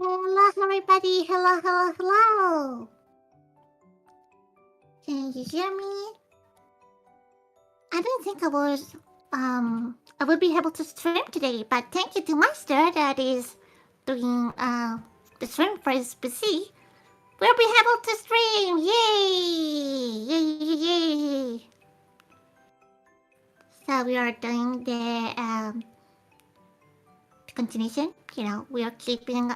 Hello, everybody. Hello, hello, hello. Can you hear me? I didn't think I would be able to stream today, but thank you to Meistr that is doing, the stream for his PC. We'll be able to stream! Yay! Yay, yay, yay! So we are doing the continuation. You know, we are keeping,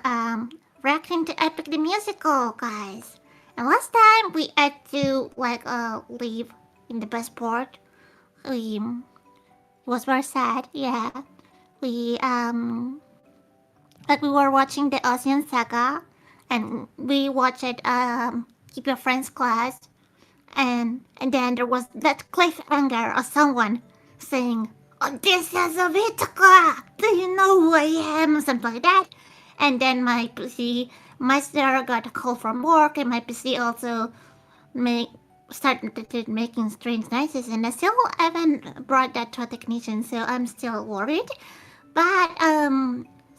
reacting to Epic the Musical, guys. And last time we had to, leave in the best part. It was very sad, yeah. We, we were watching the Ocean Saga, and we watched, Keep Your Friends Class, and then there was that cliffhanger of someone saying, "Oh, this is a Vitaka! Do you know who I am?" Something like that. And then my PC, Meistr got a call from work, and my PC also started making strange noises, and I still haven't brought that to a technician, so I'm still worried. But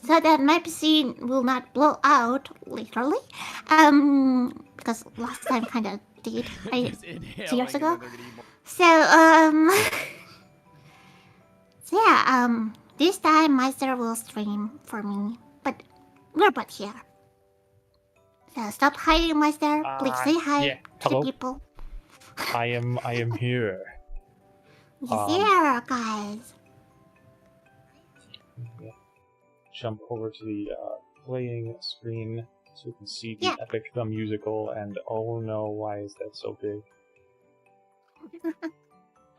so that my PC will not blow out, literally, because last time kind of did, 2 years ago. So so yeah, this time Meistr will stream for me, but we're both here. So stop hiding, Meistr. Please say hi to the people. I am here. He's here, guys. Jump over to the playing screen so you can see the Epic the Musical, and oh no, why is that so big?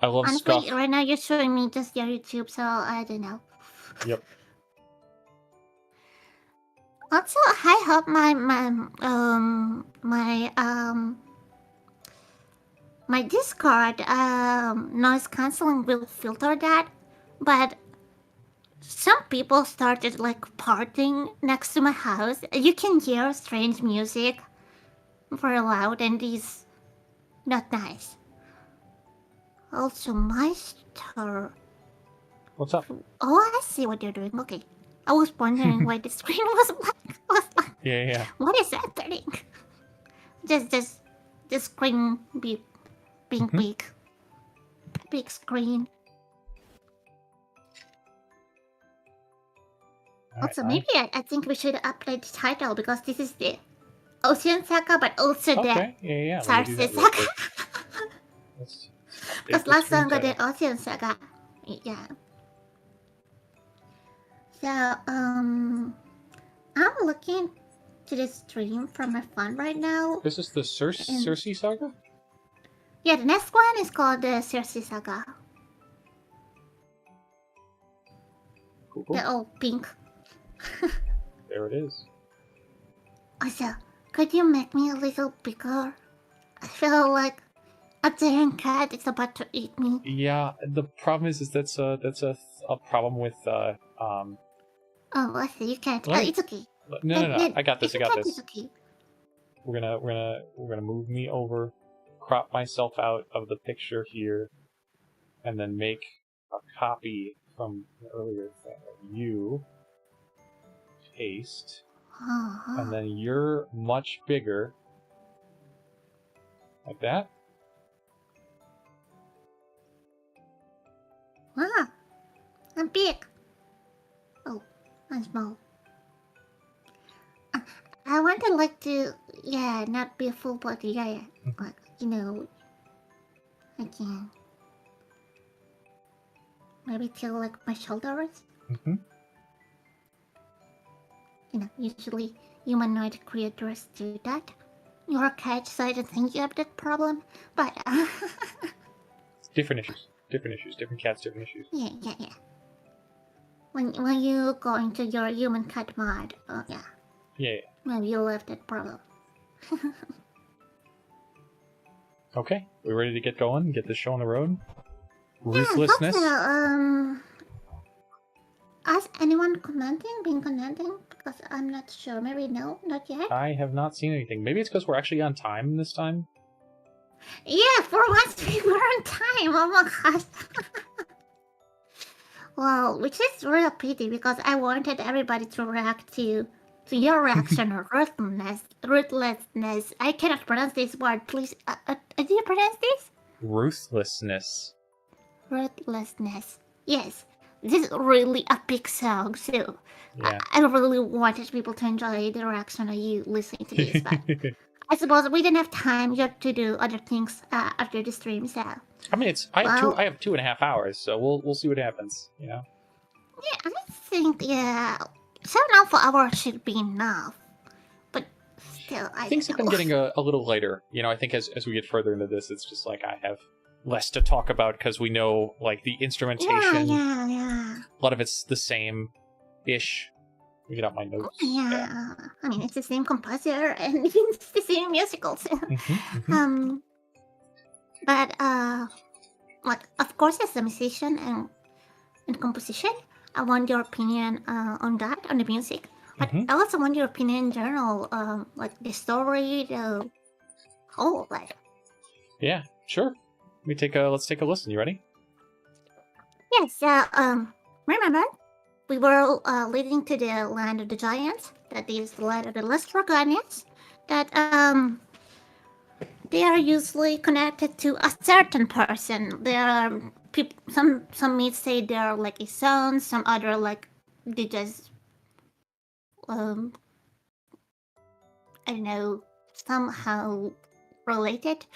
I love Honestly, stuff. right now you're showing me just your YouTube, so I don't know. Yep. Also, I hope my Discord noise cancelling will filter that, but some people started partying next to my house. You can hear strange music very loud, and it's not nice. Also, Meistr. What's up? Oh, I see what you're doing. Okay. I was wondering why the screen was black. Yeah. What is happening? Just the screen being big. Big screen. Also, maybe I think we should update the title, because this is the Ocean Saga, but also the Circe Saga. Because last song got the Ocean Saga. Yeah. So, I'm looking to the stream from my phone right now. This is the Circe Saga? Yeah, the next one is called the Circe Saga. Cool. The old pink. There it is. Also, could you make me a little bigger? I feel like a giant cat is about to eat me. Yeah, the problem is that's a problem with Oh, I see. You can't. It's okay. No. I got this. It's okay. We're gonna move me over, crop myself out of the picture here, and then make a copy from the earlier thing of you. Paste, and then you're much bigger, like that. Wow, I'm big. Oh, I'm small. I want to not be a full body, but I can. Maybe till my shoulders. Usually humanoid creators do that. You're a cat, so I don't think you have that problem. But different issues. Different cats, different issues. Yeah. When you go into your human cat mod, Yeah. Maybe you'll have that problem. Okay, we ready to get going? Get this show on the road? Ruthlessness. Has anyone been commenting? Because I'm not sure. Maybe no, not yet. I have not seen anything. Maybe it's because we're actually on time this time. Yeah, for once we were on time. Oh my gosh. Well, which is real pity, because I wanted everybody to react to So your reaction or ruthlessness. I cannot pronounce this word. Please, do you pronounce this? Ruthlessness. Ruthlessness. Yes, this is really a big song. So Yeah. I really wanted people to enjoy the reaction of you listening to this, but I suppose we didn't have time yet to do other things after the stream. So I mean, I have 2.5 hours, so we'll see what happens. You know. yeah, I think 7.5 hours should be enough. But still, Things have been getting a little lighter. You know, I think as we get further into this, it's just like I have less to talk about because we know like the instrumentation. Yeah. A lot of it's the same-ish. Let me get out my notes. Yeah. I mean, it's the same composer and it's the same musicals. But like of course as a musician and composition, I want your opinion on that, on the music. But I also want your opinion in general, like the story, the whole like. Yeah, sure. Let's take a listen. You ready? Yes, remember we were leading to the land of the giants, that is the land of the Lestrogonians, that they are usually connected to a certain person. There are people, some may say they are like his sons, some other like they just I don't know, somehow related.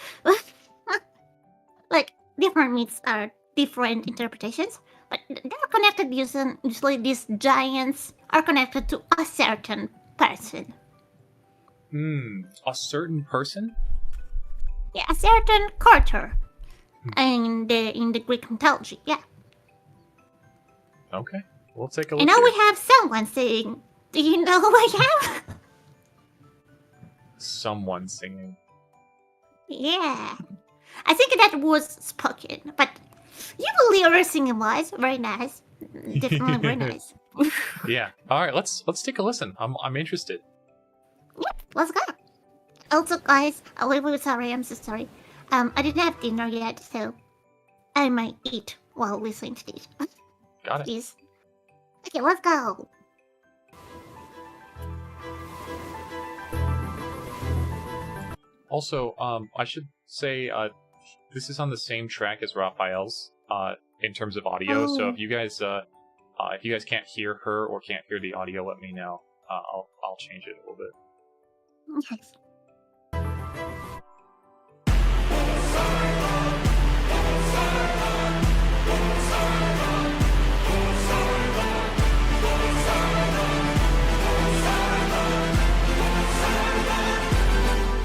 Like different myths are different interpretations, but they're connected usually these giants are connected to a certain person. A certain person? Yeah, a certain culture in the Greek mythology, yeah. Okay, we'll take a look. And now here. we have someone saying, "Do you know who I am?" Someone singing. Yeah. I think that was spoken, but you believe her singing was very nice. Definitely very nice. Yeah. All right. Let's take a listen. I'm interested. Yep, let's go. Also, guys, I'm sorry. I'm so sorry. I didn't have dinner yet, so I might eat while listening to this. Got it. Please. Okay, let's go. Also, I should say, this is on the same track as Raphael's, in terms of audio. So if you guys can't hear her or can't hear the audio, let me know. I'll change it a little bit. Yes.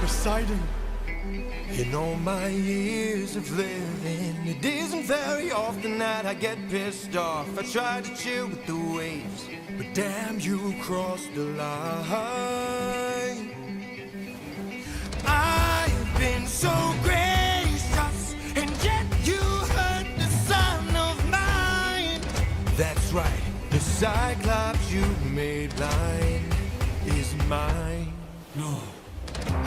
Poseidon. In all my years of living, it isn't very often that I get pissed off. I try to chill with the waves, but damn, you crossed the line. I've been so gracious, and yet you hurt the son of mine. That's right, the Cyclops you made blind is mine. No.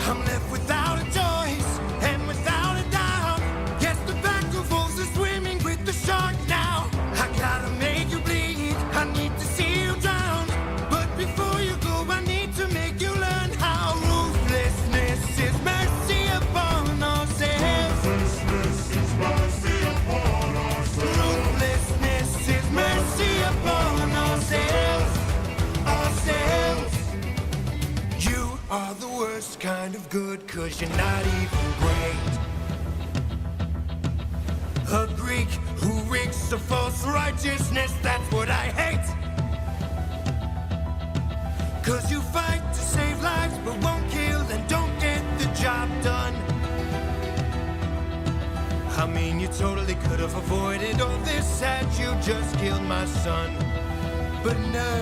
I'm left without a choice and without a doubt. Yes, the back of wolves are swimming with the shark now. I gotta make you bleed, I need to see you drown. But before you go, I need to make you learn how ruthlessness is mercy upon ourselves. Ruthlessness is mercy upon ourselves. Ruthlessness is mercy upon ourselves. You are the worst kind of good, 'cause you're not even great. A Greek who reeks of false righteousness, that's what I hate. 'Cause you fight to save lives but won't kill and don't get the job done. I mean, you totally could have avoided all this had you just killed my son. But no,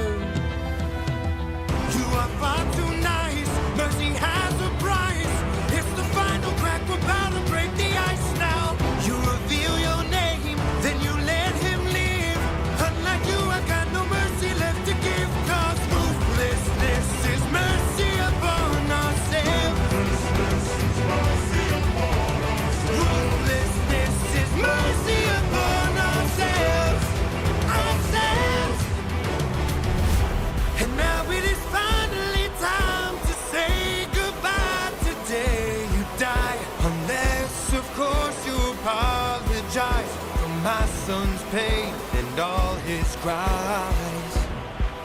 you are far too nice. Mercy has a price. It's the final crack. We're bound to break the ice now. You reveal your name, then you let him live. Unlike you, I got no mercy left to give. 'Cause ruthlessness is mercy upon ourselves. Ruthlessness is mercy upon ourselves. Ourselves. And now it is finally my son's pain and all his cries.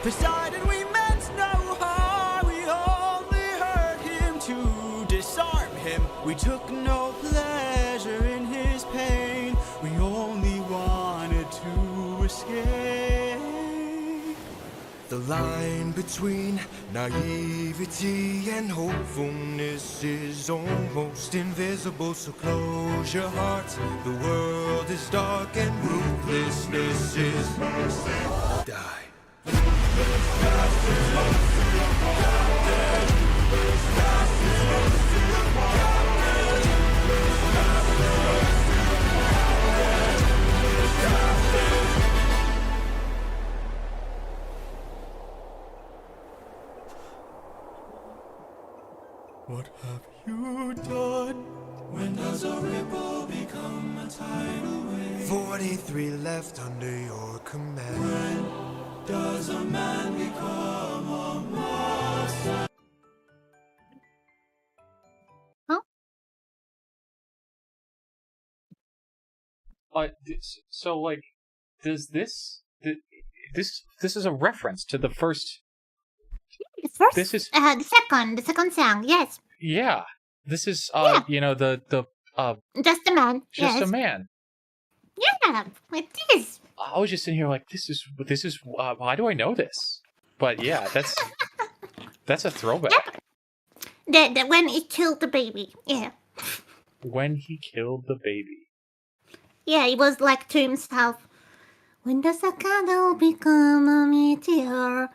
Poseidon, we meant no harm. We only hurt him to disarm him. We took no pleasure in his pain. We only wanted to escape. The line between naivety and hopefulness is almost invisible, so close your heart. The world is dark and ruthlessness is die. What have you done? When does a ripple become a tidal wave? 43 left under your command. When does a man become a monster? Huh? So like, does this is a reference to the first? The first, This is the second song. Yes, yeah. This is Yeah. you know the just a man. just yes. a man. Yeah, it is. I was just sitting here like this is why do I know this? But yeah, that's a throwback. The when he killed the baby. Yeah, When he killed the baby. yeah. He was like to himself. When does a candle become a meteor?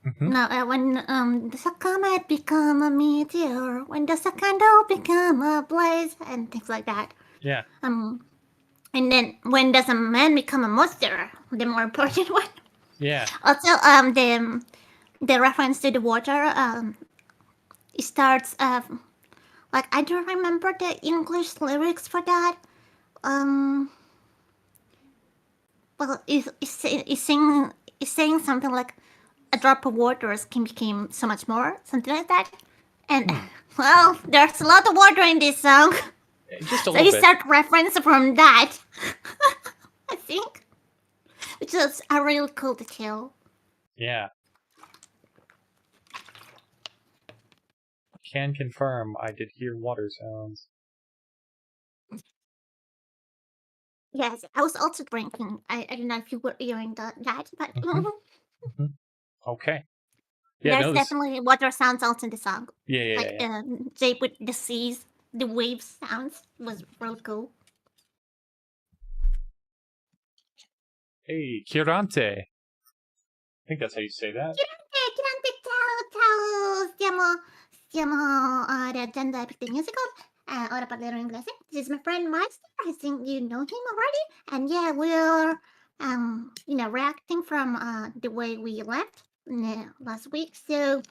Mhm. No, when does a comet become a meteor? When does a candle become a blaze? And things like that. Yeah. And then when does a man become a monster? The more important one. Yeah. Also, the reference to the water, it starts like I don't remember the English lyrics for that. Well, it's saying something like a drop of water can become so much more, something like that. And well, there's a lot of water in this song, Just a so little you bit. start reference from that. I think, which is a real cool detail. Yeah. Can confirm I did hear water sounds. Yes, I was also drinking. I don't know if you were hearing that, but Mhm. Okay. Yeah, there's no, this, definitely water sounds also in the song. yeah. Like Jake with the seas, the waves sounds was real cool. Hey, Kirante. I think that's how you say that. Ciao, stiamo reagendo per the musical. Ora parlerò inglese. This is my friend Meistr. I think you know him already. And yeah, we're reacting from the way we left last week. So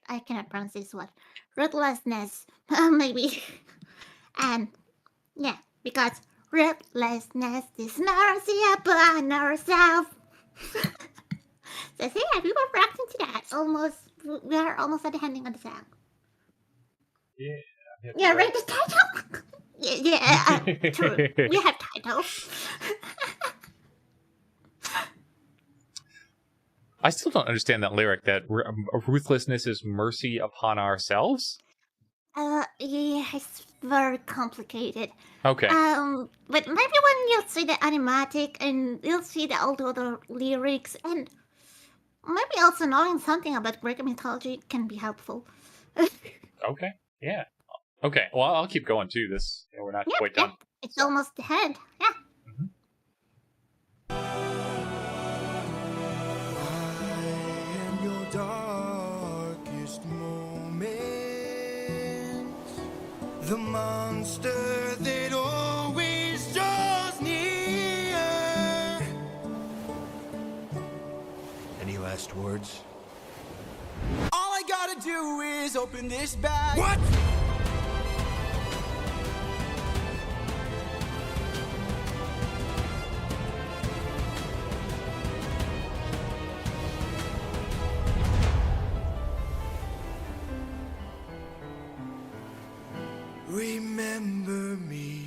I cannot pronounce this word. Ruthlessness, maybe. And yeah, because ruthlessness is mercy upon ourselves. So yeah, we were reacting to that. We are almost at the ending of the song. Yeah. Yeah, read the title. yeah, true. We have titles. I still don't understand that lyric. That ruthlessness is mercy upon ourselves. Yeah, it's very complicated. Okay. But maybe when you'll see the animatic and you'll see the old other lyrics and maybe also knowing something about Greek mythology can be helpful. Okay. Yeah. Okay. Well, I'll keep going too. This we're not quite done. It's almost the end. Yeah. Darkest moments, the monster that always draws near. Any last words? All I gotta do is open this bag. What? Remember me.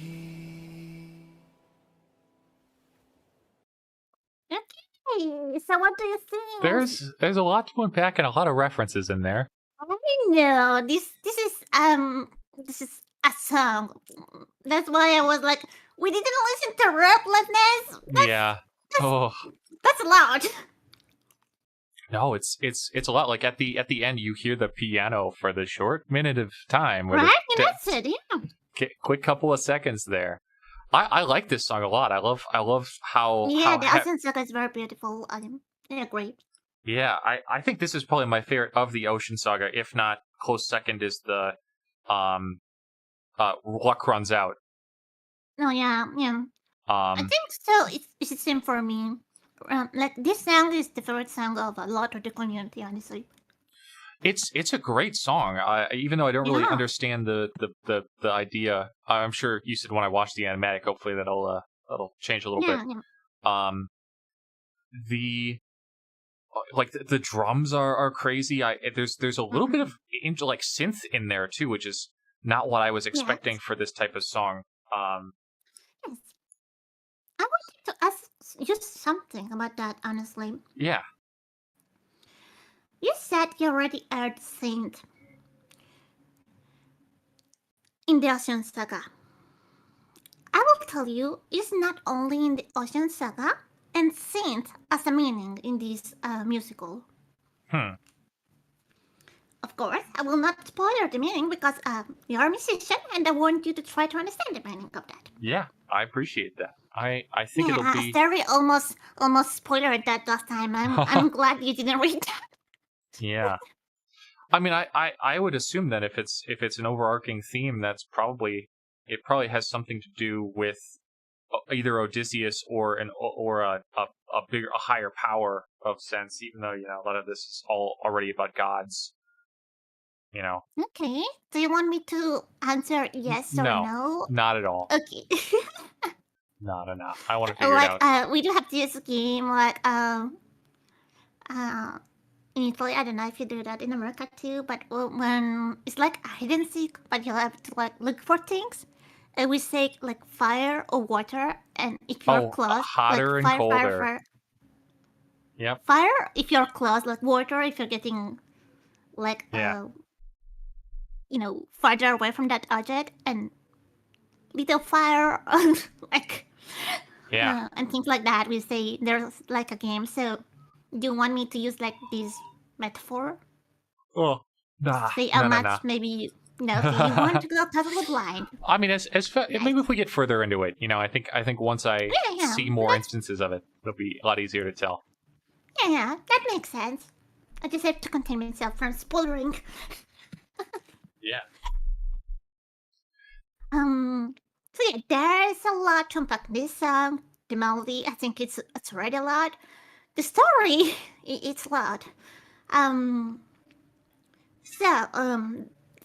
Hey, so what do you think? There's a lot to unpack and a lot of references in there. I know this is a song. That's why I was like, we didn't listen to Ruthlessness. Yeah. Oh That's loud. no, it's a lot. Like at the end, you hear the piano for the short minute of time. Where Right? And that's it, yeah. quick couple of seconds there. I like this song a lot. I love how Yeah, the Ocean Saga is very beautiful. Yeah, great. Yeah, I think this is probably my favorite of the Ocean Saga. If not, close second is the Luck Runs Out. Oh yeah, yeah. I think so. It's the same for me. Like this song is the favorite song of a lot of the community, honestly. It's a great song. Even though I don't really Yeah. understand the idea. I'm sure you said when I watch the animatic, hopefully that'll change a little Yeah, bit. yeah. The like the drums are crazy. There's a little bit of like synth in there too, which is not what I was expecting for this type of song. Yes. I wanted to ask you something about that, honestly. Yeah. You said you already aired Saint in the Ocean Saga. I will tell you, it's not only in the Ocean Saga, and Saint has a meaning in this musical. Of course, I will not spoil the meaning because you're a musician and I want you to try to understand the meaning of that. Yeah, I appreciate that. I think it'll be. Terry almost spoiled that last time. I'm glad you didn't read that. Yeah. I mean, I would assume that if it's an overarching theme, that's probably has something to do with either Odysseus or a higher power of sense. Even though a lot of this is all already about gods. Okay. Do you want me to answer yes or no? Not at all. Okay. Not enough. I want to figure it out. We do have this game in Italy. I don't know if you do that in America too, but when it's like hide and seek, but you have to look for things. And we say fire or water, and if you're close, hotter and fire, colder. Fire. Yep. Fire if you're close, water if you're getting farther away from that object, and little fire and things like that. We say there's a game. So do you want me to use this metaphor? Oh, nah. Say how much maybe no, so you want to go totally blind. I mean, maybe if we get further into it, I think once I see more instances of it, it'll be a lot easier to tell. Yeah, that makes sense. I just have to contain myself from spoiling. Yeah. So yeah, there's a lot to unpack this song. The melody, I think it's already a lot. The story, it's a lot.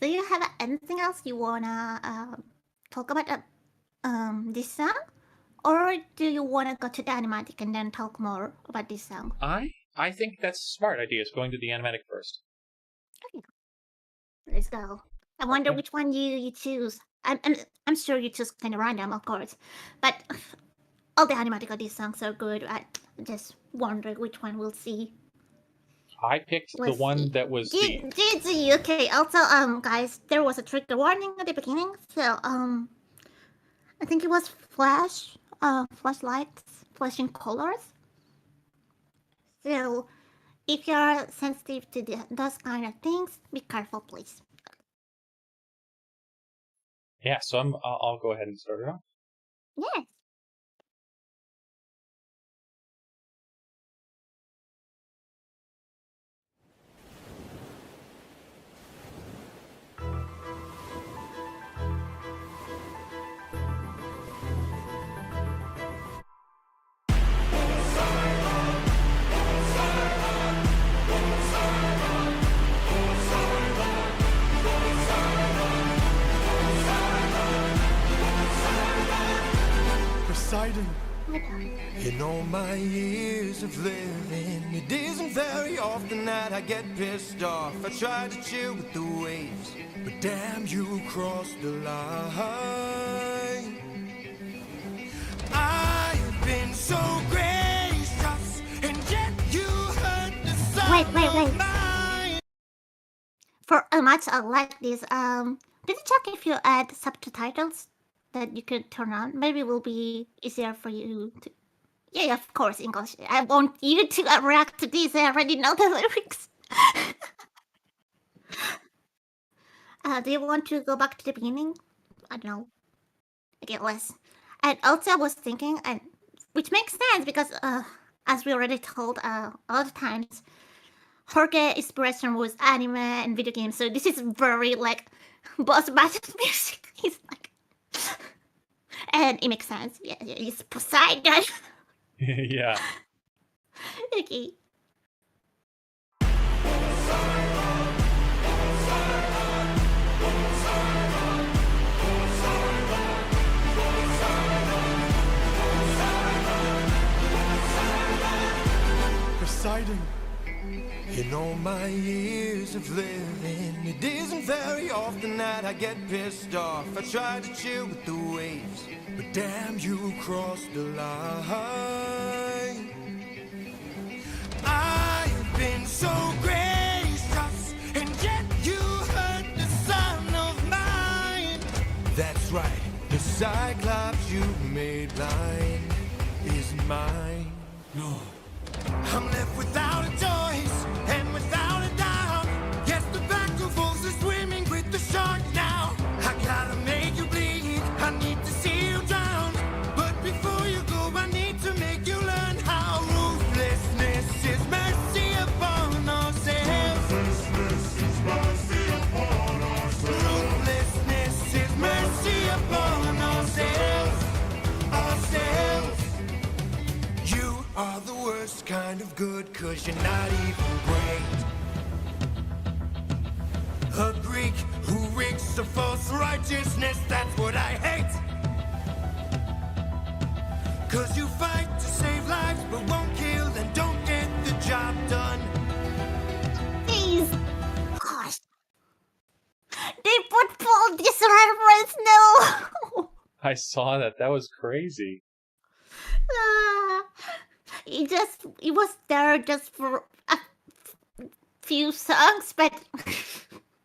Do you have anything else you wanna talk about this song, or do you wanna go to the animatic and then talk more about this song? I think that's a smart idea. Is going to the animatic first. Okay. Let's go. I wonder which one you choose. I'm sure you choose kind of random, of course, but all the animatic of these songs are good. I just wonder which one we'll see. I picked the one that was GG. Okay. Also, guys, there was a trigger warning at the beginning, so I think it was flashlights, flashing colors. So, if you're sensitive to those kind of things, be careful, please. Yeah, so I'll go ahead and start it off. Yes. Poseidon. In all my years of living, it isn't very often that I get pissed off. I try to chill with the waves, but damn, you crossed the line. I've been so gracious and Wait. For a match like this, did you check if you add subtitles that you could turn on? Maybe it will be easier for you to. Yeah, of course, English. I want you to react to this. I already know the lyrics. Do you want to go back to the beginning? I don't know. Okay, let's. And also, I was thinking, and which makes sense because, as we already told a lot of times, her inspiration was anime and video games. So this is very like boss battle music. He's like, and it makes sense. Yeah, it's Poseidon. Yeah. Okay. Poseidon. In all my years of living, it isn't very often that I get pissed off. I try to chill with the waves, but damn, you crossed the line. I've been so gracious, and yet you hurt the son of mine. That's right, the Cyclops you made blind is mine. No. I'm left without a choice and without a doubt. Yes, the battle wolves are swimming with the shark now. I gotta make you bleed, I need to see you drown. But before you go, I need to make you learn how ruthlessness is mercy upon ourselves. Ruthlessness is mercy upon ourselves. Ruthlessness is mercy upon ourselves. You are the worst kind of good, 'cause you're not even great. A Greek who reeks of false righteousness, that's what I hate. 'Cause you fight to save lives but won't kill and don't get the job done. Please. Gosh. They put full this reference, no. I saw that. That was crazy. It was there just for a few songs, but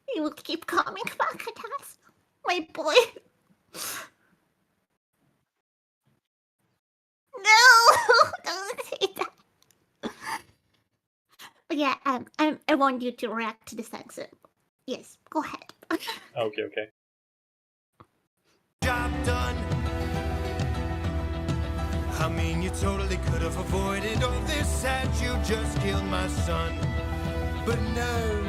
he will keep coming back at us, my boy. No, don't say that. But yeah, I want you to react to the song. So yes, go ahead. Okay. Job done. I mean, you totally could have avoided all this had you just killed my son. But no,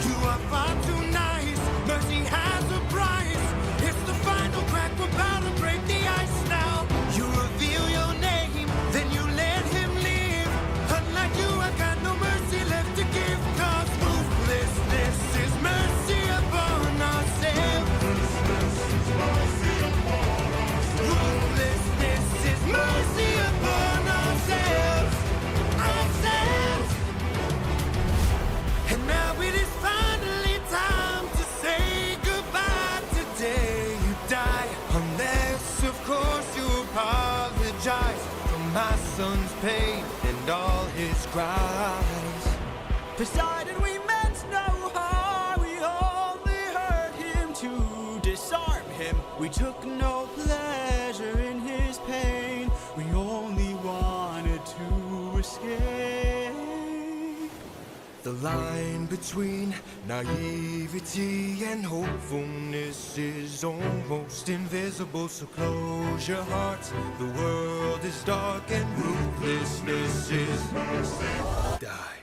you are far too nice. Mercy has a price. It's the final crack, we're about to break the ice now. You reveal your name, then you let him live. Unlike you, I got no mercy left to give. 'Cause ruthlessness is mercy upon ourselves. Ruthlessness is mercy upon ourselves. And now it is finally time to say goodbye. Today you die, unless of course you apologize for my son's pain and all his cries. Poseidon, we meant no harm. We only hurt him to disarm him. We took no pleasure in his pain. We only wanted to escape. The line between naivety and hopefulness is almost invisible. So close your heart. The world is dark and ruthlessness is die.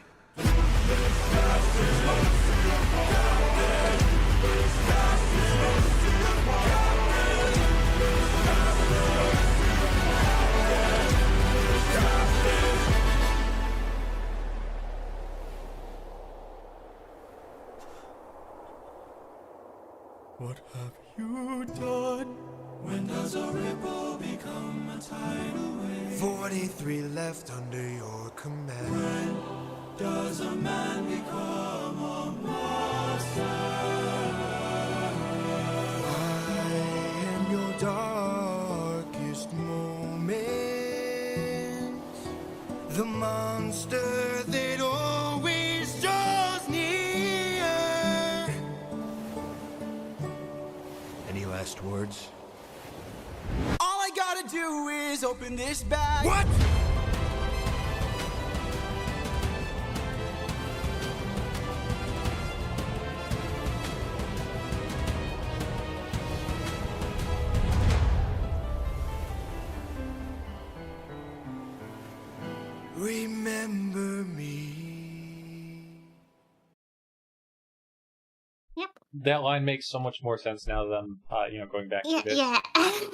What have you done? When does a ripple become a tidal wave? 43 left under your command. When does a man become a monster? I am your darkest moment. The monster that last words? All I gotta do is open this bag. What? Remember me. Yep. That line makes so much more sense now than going back Yeah, to this. yeah.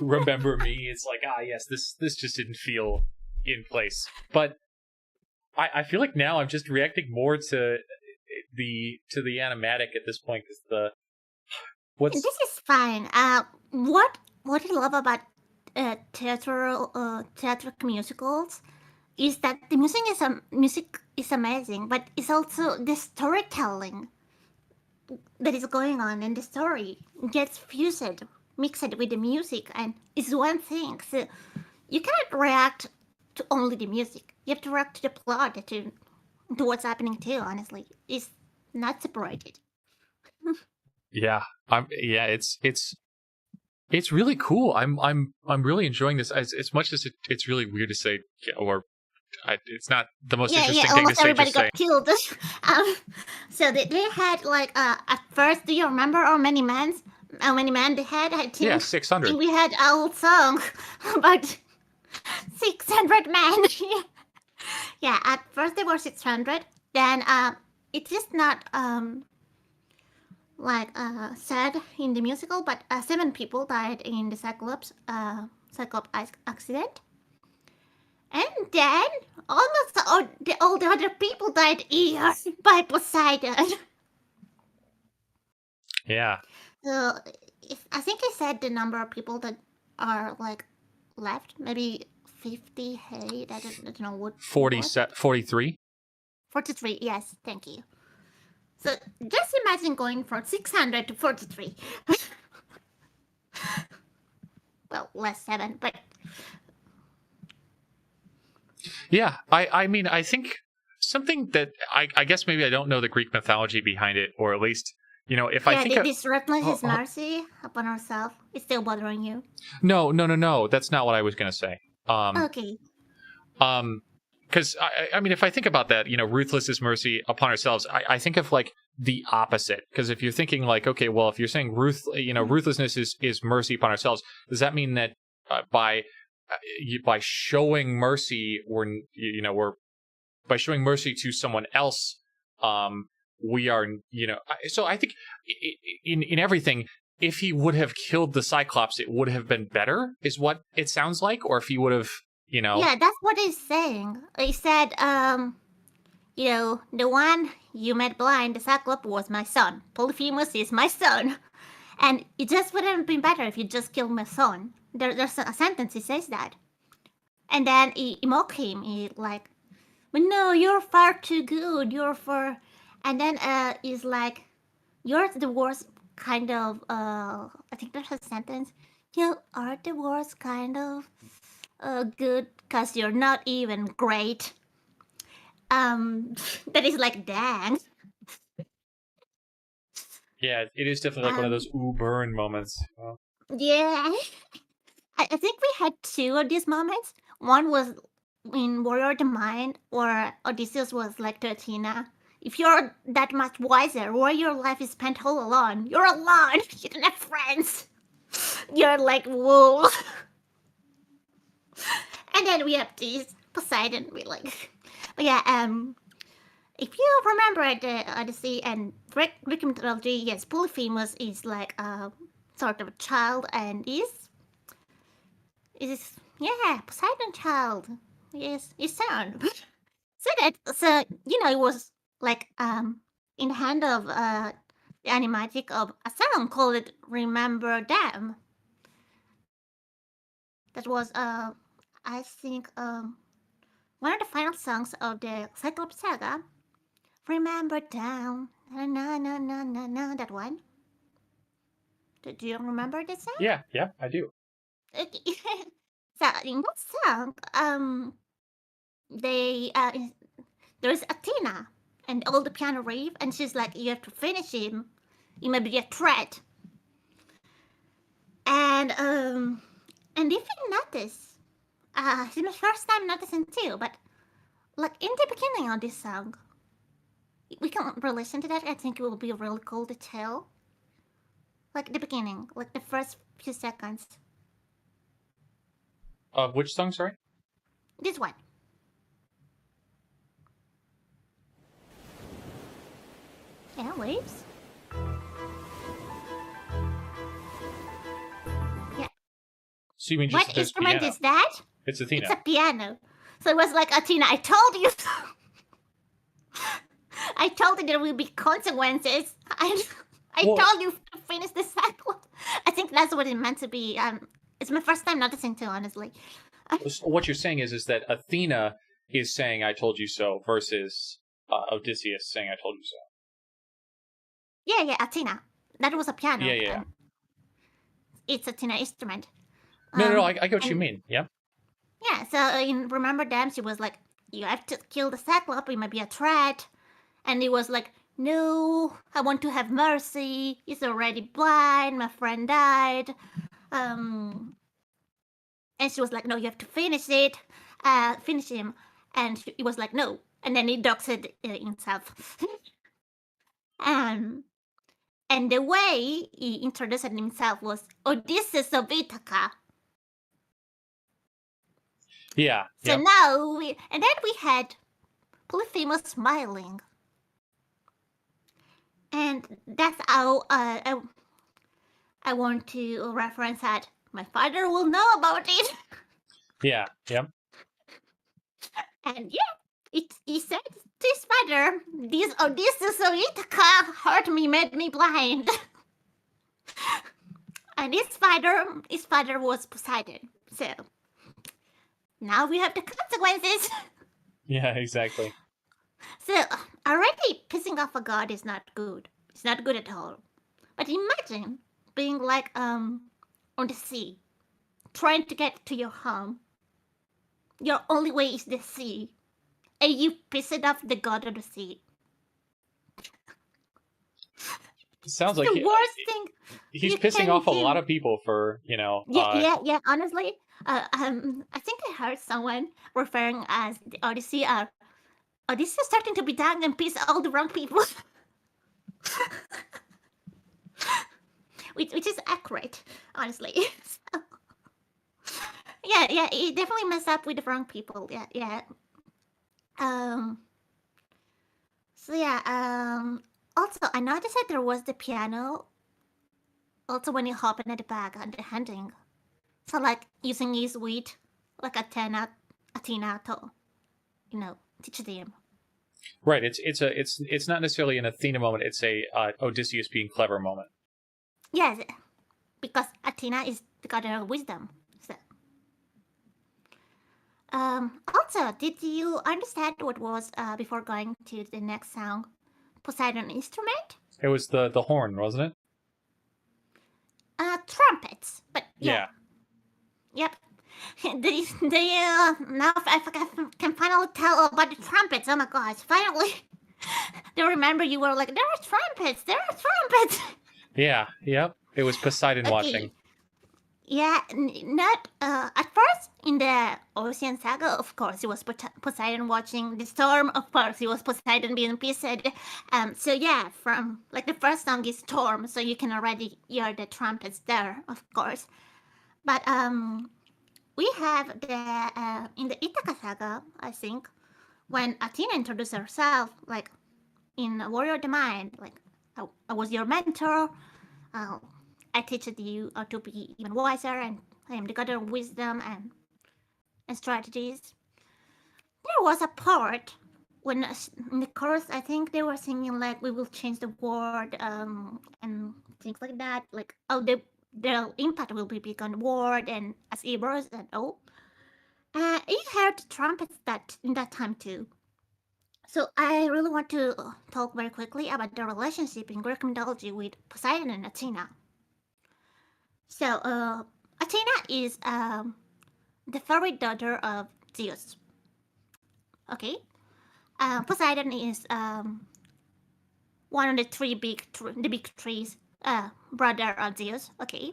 Remember me. It's like, yes, this just didn't feel in place. But I feel like now I'm just reacting more to the animatic at this point because This is fine. What I love about theatric musicals is that the music is amazing, but it's also the storytelling that is going on, and the story gets mixed with the music, and it's one thing. So you cannot react to only the music. You have to react to the plot, to what's happening too. Honestly, it's not separated. It's really cool. I'm really enjoying this as much as it's really weird to say, or it's not the most interesting thing to Almost say. everybody Just say. got killed. So they had like at first. Do you remember how many men they had? I think Yeah, I 600. think we had a whole song about 600 men. Yeah, at first there were 600. Then it's just not said in the musical, but 7 people died in the Cyclops accident. And then almost all the other people died here by Poseidon. Yeah. So I think I said the number of people that are like left, maybe 50. Hey, I don't know what. 43. 43. Yes, thank you. So just imagine going from 600 to 43. Well, less 7, but Yeah, I mean, I think something that I guess maybe I don't know the Greek mythology behind it, or at least, if I think... this relentless mercy upon ourselves is still bothering you. No. That's not what I was going to say. Okay. Because, I mean, if I think about that, ruthless is mercy upon ourselves, I think of, like, the opposite. Because if you're thinking, like, okay, well, if you're saying ruthlessness is mercy upon ourselves, does that mean that by showing mercy, we're by showing mercy to someone else, we are, so I think in everything, if he would have killed the Cyclops, it would have been better, is what it sounds like. Or if he would have, Yeah, that's what he's saying. He said, the one you met blind, the Cyclops, was my son. Polyphemus is my son. And it just would have been better if you just killed my son. There's a sentence he says that. And then he mock him. He like, but no, you're far too good. You're for... And then he's like, you're the worst kind of... I think there's a sentence. You are the worst kind of good because you're not even great. That is like, dang. Yeah, it is definitely like one of those burn moments. Yeah. I think we had 2 of these moments. One was in Warrior of the Mind, where Odysseus was like to Athena, if you're that much wiser, where your life is spent all alone, you're alone, you don't have friends. You're like, whoa. And then we have this Poseidon, but yeah, if you remember the Odyssey and Greek mythology, yes, Polyphemus is like a sort of a child, and is Poseidon child. Yes, his son. It was like in the hand of the animatic of a song called "Remember Them." That was I think one of the final songs of the Circe Saga. Remember Them, na na na na na na. That one. Do you remember this song? Yeah, I do. Okay. So in that song, there's Athena and all the piano riff, and she's like, you have to finish him. It may be a threat. And if you notice, it's my first time noticing too, but like in the beginning of this song, we can re-listen to that. I think it will be really cool to tell. Like the beginning, like the first few seconds. Which song? Sorry. This one. Yeah, waves. Yeah. So you mean just What there's instrument piano? is that? It's Athena. It's a piano. So it was like, Athena, I told you. I told you there will be consequences. I Well- told you to finish the cycle. I think that's what it meant to be. It's my first time noticing too, honestly. So what you're saying is that Athena is saying "I told you so" versus Odysseus saying "I told you so." Yeah, Athena. That was a piano. Yeah. And it's Athena instrument. No, I get what you and- mean. Yeah. Yeah, so in Remember Them, she was like, you have to kill the Cyclops, it might be a threat. And he was like, no, I want to have mercy. He's already blind, my friend died. And she was like, no, you have to finish it, finish him. And he was like, no. And then he doxed himself. um, and the way he introduced himself was Odysseus of Ithaca. Yeah. So now, and then we had Polyphemus smiling. And that's how I want to reference that my father will know about it. Yeah. And yeah, he said to his father, this Odysseus of Ithaca hurt me, made me blind. And his father was Poseidon. So now we have the consequences. Yeah. Exactly. So already pissing off a god is not good. It's not good at all. But imagine being like on the sea, trying to get to your home. Your only way is the sea, and you piss it off the god of the sea. It sounds It's like the worst thing. he's you pissing can off a do. lot of people for Yeah. Honestly, I think I heard someone referring as the Odyssey. Odyssey is starting to be down and piss all the wrong people. which is accurate, honestly. So, yeah, it definitely messed up with the wrong people. Yeah. So yeah. Also, I noticed that there was the piano. Also, when you hop in at the back and the handing, so like using his wit, like Athena to, teach them. right. It's not necessarily an Athena moment. It's a Odysseus being clever moment. Yes, because Athena is the god of wisdom. So. Also, did you understand what was before going to the next song, Poseidon instrument? It was the horn, wasn't it? Trumpets. But Yeah. Yep. Now I can finally tell about the trumpets. Oh my gosh! Finally, they remember you were like, there are trumpets. There are trumpets. Yeah. Yep. It was Poseidon watching. Yeah, not at first in the Ocean Saga. Of course, it was Poseidon watching the storm. Of course, it was Poseidon being pissed. So yeah, from like the first song is storm, so you can already hear the trumpets there, of course. But we have the in the Ithaca Saga, I think, when Athena introduced herself, like in Warrior of the Mind, like I was your mentor. I teach you to be even wiser, and I am the god of wisdom and strategies. There was a part when in the chorus, I think they were singing like we will change the world and things like that. Like their impact will be big on the world and as heroes and all. You heard trumpets that in that time too. So I really want to talk very quickly about the relationship in Greek mythology with Poseidon and Athena. So Athena is the fairy daughter of Zeus. Okay, Poseidon is one of the three big trees, brother of Zeus. Okay,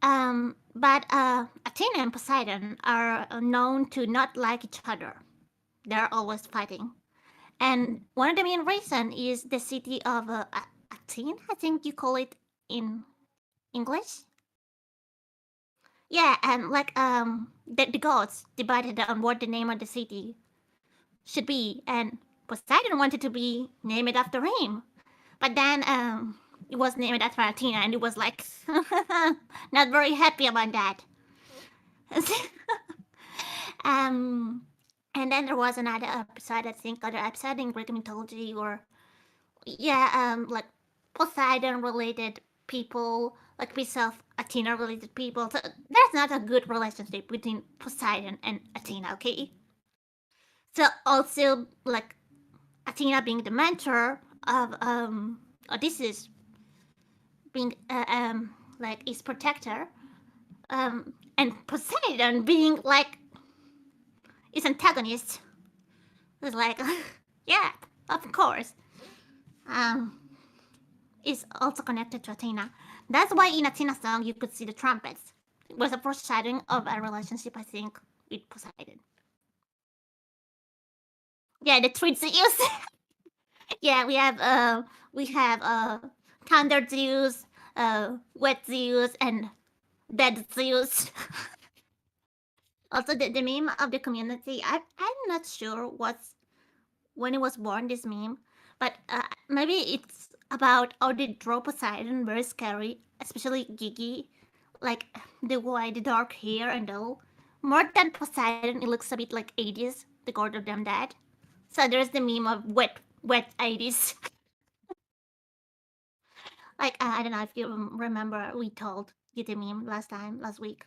But Athena and Poseidon are known to not like each other. They're always fighting. And one of the main reason is the city of Athene, I think you call it in English. Yeah, and like the gods divided on what the name of the city should be, and Poseidon wanted to be named after him, but then it was named after Athena, and it was like not very happy about that. um, and then there was another episode, I think, other episode in Greek mythology, or yeah, like Poseidon related people, like piece of Athena related people. So there's not a good relationship between Poseidon and Athena, okay? So also like Athena being the mentor of Odysseus, being like his protector, and Poseidon being like his antagonist. It's like yeah, of course. Um, is also connected to Athena. That's why in Athena's song you could see the trumpets. It was a foreshadowing of a relationship, I think, with Poseidon. Yeah, the three Zeus. Yeah, we have Thunder Zeus, Wet Zeus, and Dead Zeus. Also, the meme of the community. I'm not sure what's when it was born. This meme, but maybe it's about how they draw Poseidon very scary, especially Gigi, like the white dark hair and all. More than Poseidon, it looks a bit like 80s, the god of them dead. So there's the meme of wet 80s. Like I don't know if you remember, we told you the meme last week,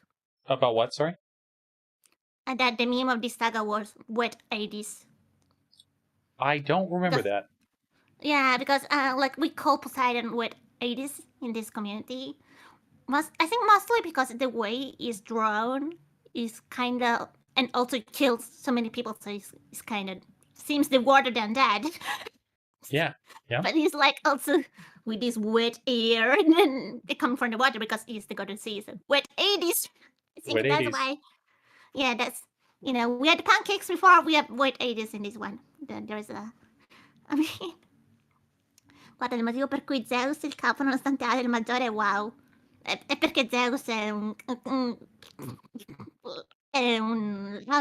About what? Sorry. and that the meme of this saga was wet 80s. I don't remember Because that. yeah, because like we call Poseidon wet 80s in this community. I think mostly because the way it's drawn is kind of, and also kills so many people, so it's kind of seems the water than that. Yeah. Yeah. But he's like also with this wet air, and then they come from the water because he's the god of sea. So wet 80s. I Wet think that's 80s. why. Yeah, that's we had pancakes before. We have wet 80s in this one. Then there's a. I mean, guarda, il motivo per cui Zeus, il capo nonostante abbia il maggiore, wow. È perché Zeus ha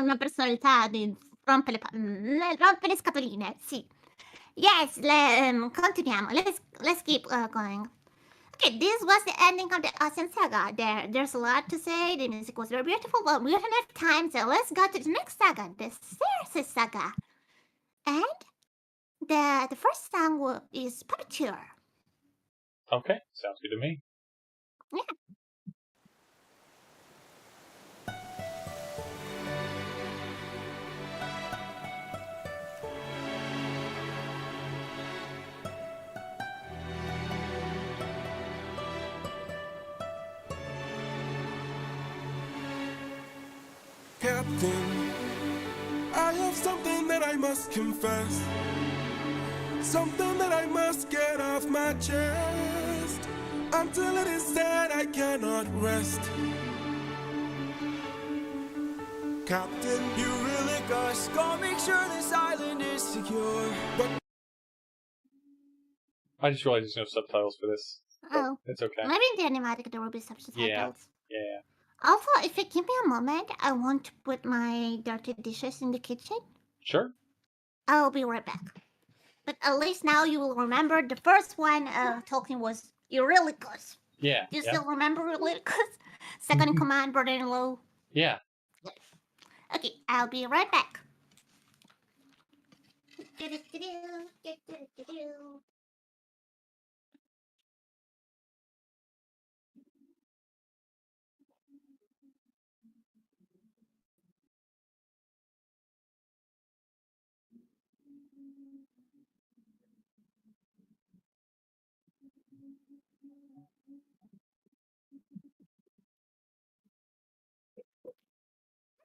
una personalità di rompe le scatoline, sì. Yes, continuiamo. Let's keep going. Okay, this was the ending of the Ocean Saga. There's a lot to say. The music was very beautiful, but we don't have time, so let's go to the next saga, the Circe Saga. And the first song is Puppeteer. Okay. Sounds good to me. Yeah. Captain, I have something that I must confess. Something that I must get off my chest. Until it is said, I cannot rest. Captain, You really gotta make sure this island is secure. I just realized there's no subtitles for this. Oh, It's okay. maybe in the animatic there will be subtitles. Yeah. Also, if you give me a moment, I want to put my dirty dishes in the kitchen. Sure. I'll be right back. But at least now you will remember the first one Tolkien was Eurylicus. Yeah. Do you Yeah. still remember Eurylicus? Second in command, brother-in-law. Yeah. Okay, I'll be right back.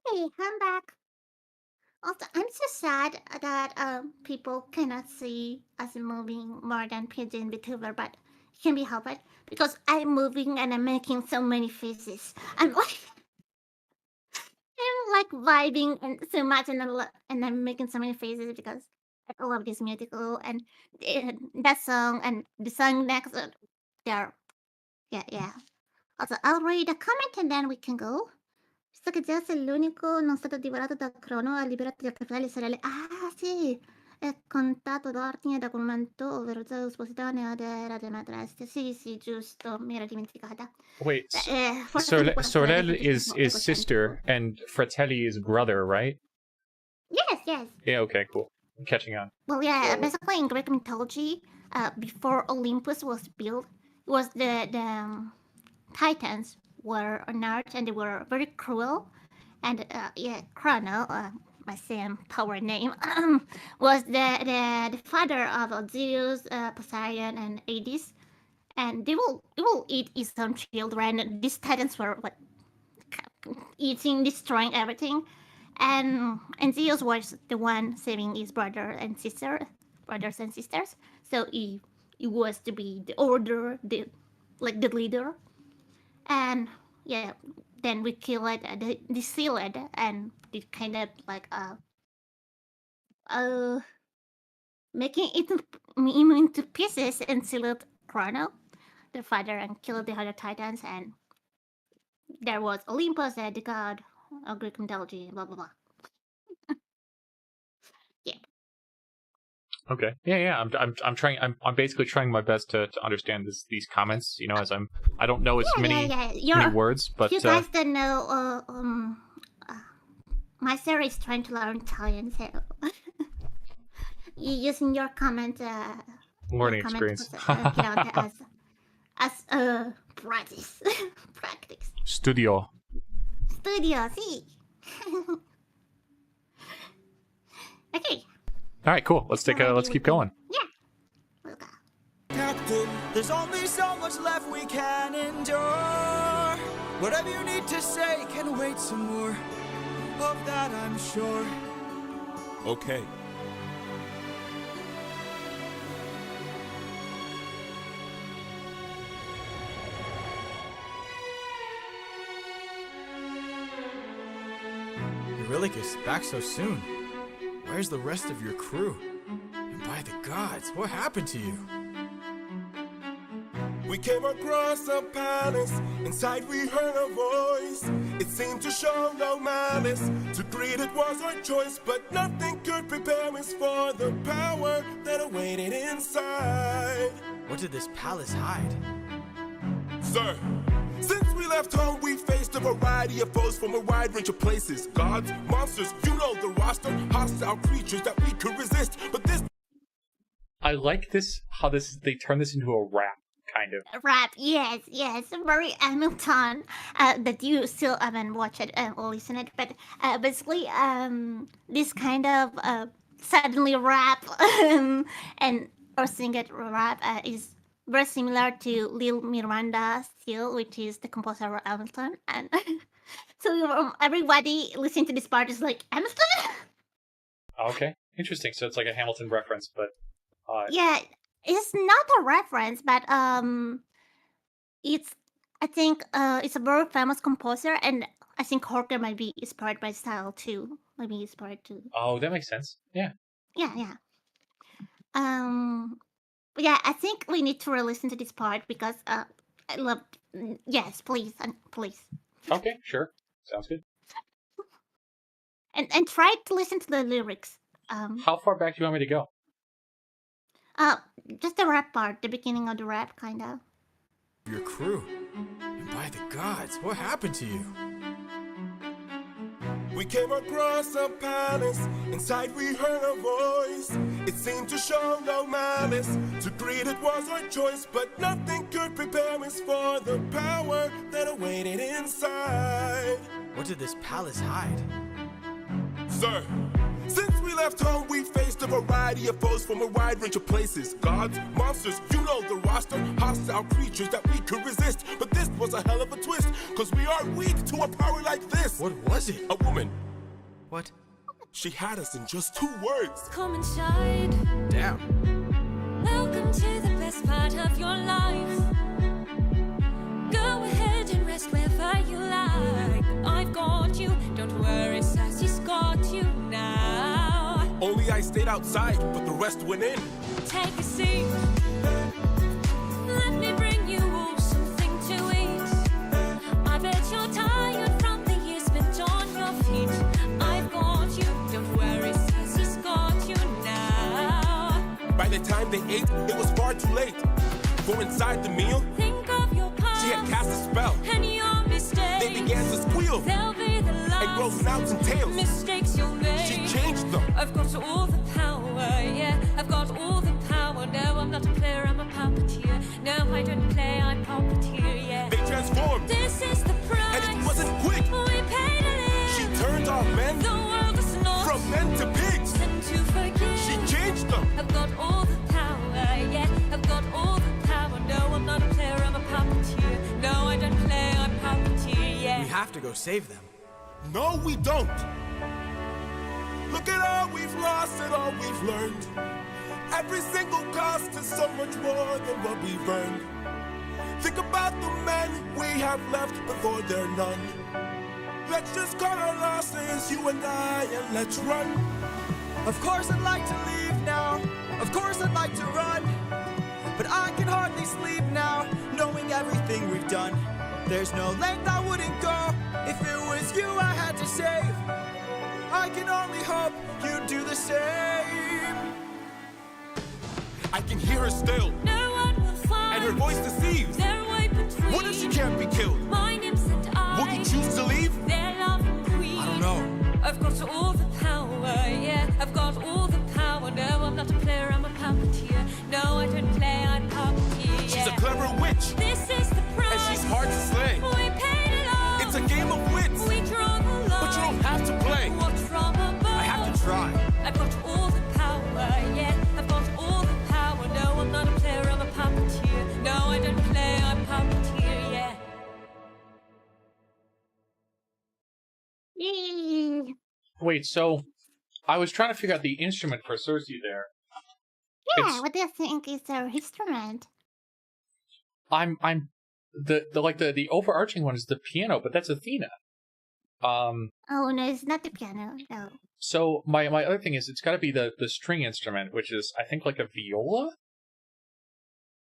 Hey, I'm back. Also, I'm so sad that people cannot see us moving more than Pigeon VTuber, but can't be helped because I'm moving and I'm making so many faces. I'm like vibing and so much, and I'm making so many faces because I love this musical and that song and the song next. There, yeah. Also, I'll read a comment and then we can go. Visto che Zeus è l'unico non stato divorato da Crono, ha liberato gli altri fratelli e sorelle. Ah, sì! È contato d'ordine da commento, ovvero Zeus, Poseidone ed era delle madraste. Sì, giusto, mi ero dimenticata. Wait, Forse di quella storia Sorel che is sister and Fratelli is brother, right? Yes. Yeah, okay, cool. I'm catching on. Well, yeah, basically in Greek mythology, before Olympus was built, it was the Titans were on Earth and they were very cruel. And Chrono, my same power name, was the father of Zeus, Poseidon, and Hades. And they will eat his own children. These Titans were like eating, destroying everything. And Zeus was the one saving his brothers and sisters. So he was to be the order, the leader. And yeah, then we kill it, the seal it, and it kind of like making it into pieces and seal it Chrono, their father, and kill the other titans. And there was Olympus, the god of Greek mythology, blah blah blah. Yeah. Okay. Yeah. I'm trying. I'm basically trying my best to understand these comments. You know, as I don't know as many words, but you guys don't know. Meistr is trying to learn Italian, so using your comment. Learning experience. As practice. Studio. See. Okay. All right, cool. Let's keep going. Yeah. We'll go. Captain, there's only so much left we can endure. Whatever you need to say can wait some more. Of that I'm sure. Okay. Eurylochus, back so soon. Where's the rest of your crew? And by the gods, what happened to you? We came across a palace. Inside we heard a voice. It seemed to show no malice. To greet it was our choice, but nothing could prepare us for the power that awaited inside. What did this palace hide? Sir, since we left home, we faced a variety of foes from a wide range of places. Gods, monsters, you know the roster. Hostile creatures that we could resist. But this... I like this, how they turn this into a rap, kind of. Rap, yes. Very Hamilton. That you still haven't watched it or listened it. But basically, this kind of suddenly rap or sing it rap is very similar to Lil Miranda still, which is the composer of Hamilton. And so everybody listening to this part is like, Hamilton? Okay, interesting. So it's like a Hamilton reference, but... yeah, it's not a reference, but I think it's a very famous composer, and I think Horker might be inspired by style too. Maybe inspired too. Oh, that makes sense. Yeah. Yeah. But yeah, I think we need to re-listen to this part because I love. Yes, please. Okay, sure. Sounds good. And try to listen to the lyrics. How far back do you want me to go? Just the rap part, the beginning of the rap, kind of. Your crew. And by the gods, what happened to you? We came across a palace. Inside we heard a voice. It seemed to show no malice. To greet it was our choice, but nothing could prepare us for the power that awaited inside. What did this palace hide? Sir, since we left home, we faced a variety of foes from a wide range of places. Gods, monsters, you know the roster. Hostile creatures that we could resist. But this was a hell of a twist, cause we are weak to a power like this. What was it? A woman. What? She had us in just 2 words. Come inside. Damn. Welcome to the best part of your life. Go ahead and rest wherever you like. I've got you, don't worry, Sassy's got you now. Only I stayed outside, but the rest went in. Take a seat. Let me bring you all something to eat. I bet you're tired from the years spent on your feet. I've got you, don't worry, Sassy's got you now. By the time they ate, it was far too late. For inside the meal, Think of your past she had cast a spell. and your mistakes. They began to squeal They'll be the last and grow snouts and tails. mistakes you'll make. She changed them. I've got all the power, yeah. I've got all the power. No, I'm not a player, I'm a puppeteer. No, I don't play, I'm puppeteer, yeah. They transformed, This is the price. and it wasn't quick. We paid a live. She turned our men The world is not from men to pigs. and to forgive. She changed them. I've got all the power, yeah. I've got all the power. No, I'm not a player, I'm a puppeteer. No, I don't play, I'm puppeteer, yeah. We have to go save them. No, we don't. Look at all we've lost and all we've learned. Every single cost is so much more than what we've earned. Think about the men we have left before they're none. Let's just cut our losses, you and I, and let's run. Of course I'd like to leave now. Of course I'd like to run. But I can hardly sleep now, knowing everything we've done. There's no length I wouldn't go if it was you I had to save. I can only hope you'd do the same. I can hear her still, No one will find and her voice deceives. their way between. What if she can't be killed? My nymphs and I. Will you choose to leave? Their loving queen. I don't know. I've got all the power, yeah. I've got all the power. No, I'm not a player, I'm a puppeteer. No, I don't play, I'm puppeteer, yeah. She's a clever witch, This is the price. and she's hard to slay. We paid it all. It's a game of wits, We draw the line. but you don't have to play. Watch from above. I have to try. I've got all the power, yeah. I've got all the power. No, I'm not a player, I'm a puppeteer. No, I don't play, I'm puppeteer, yeah. Yay. Wait, so I was trying to figure out the instrument for Circe there. Yeah, It's- what do you think is their instrument? I'm the overarching one is the piano, but that's Athena. Oh no, it's not the piano. No. So my other thing is it's got to be the string instrument, which is I think like a viola.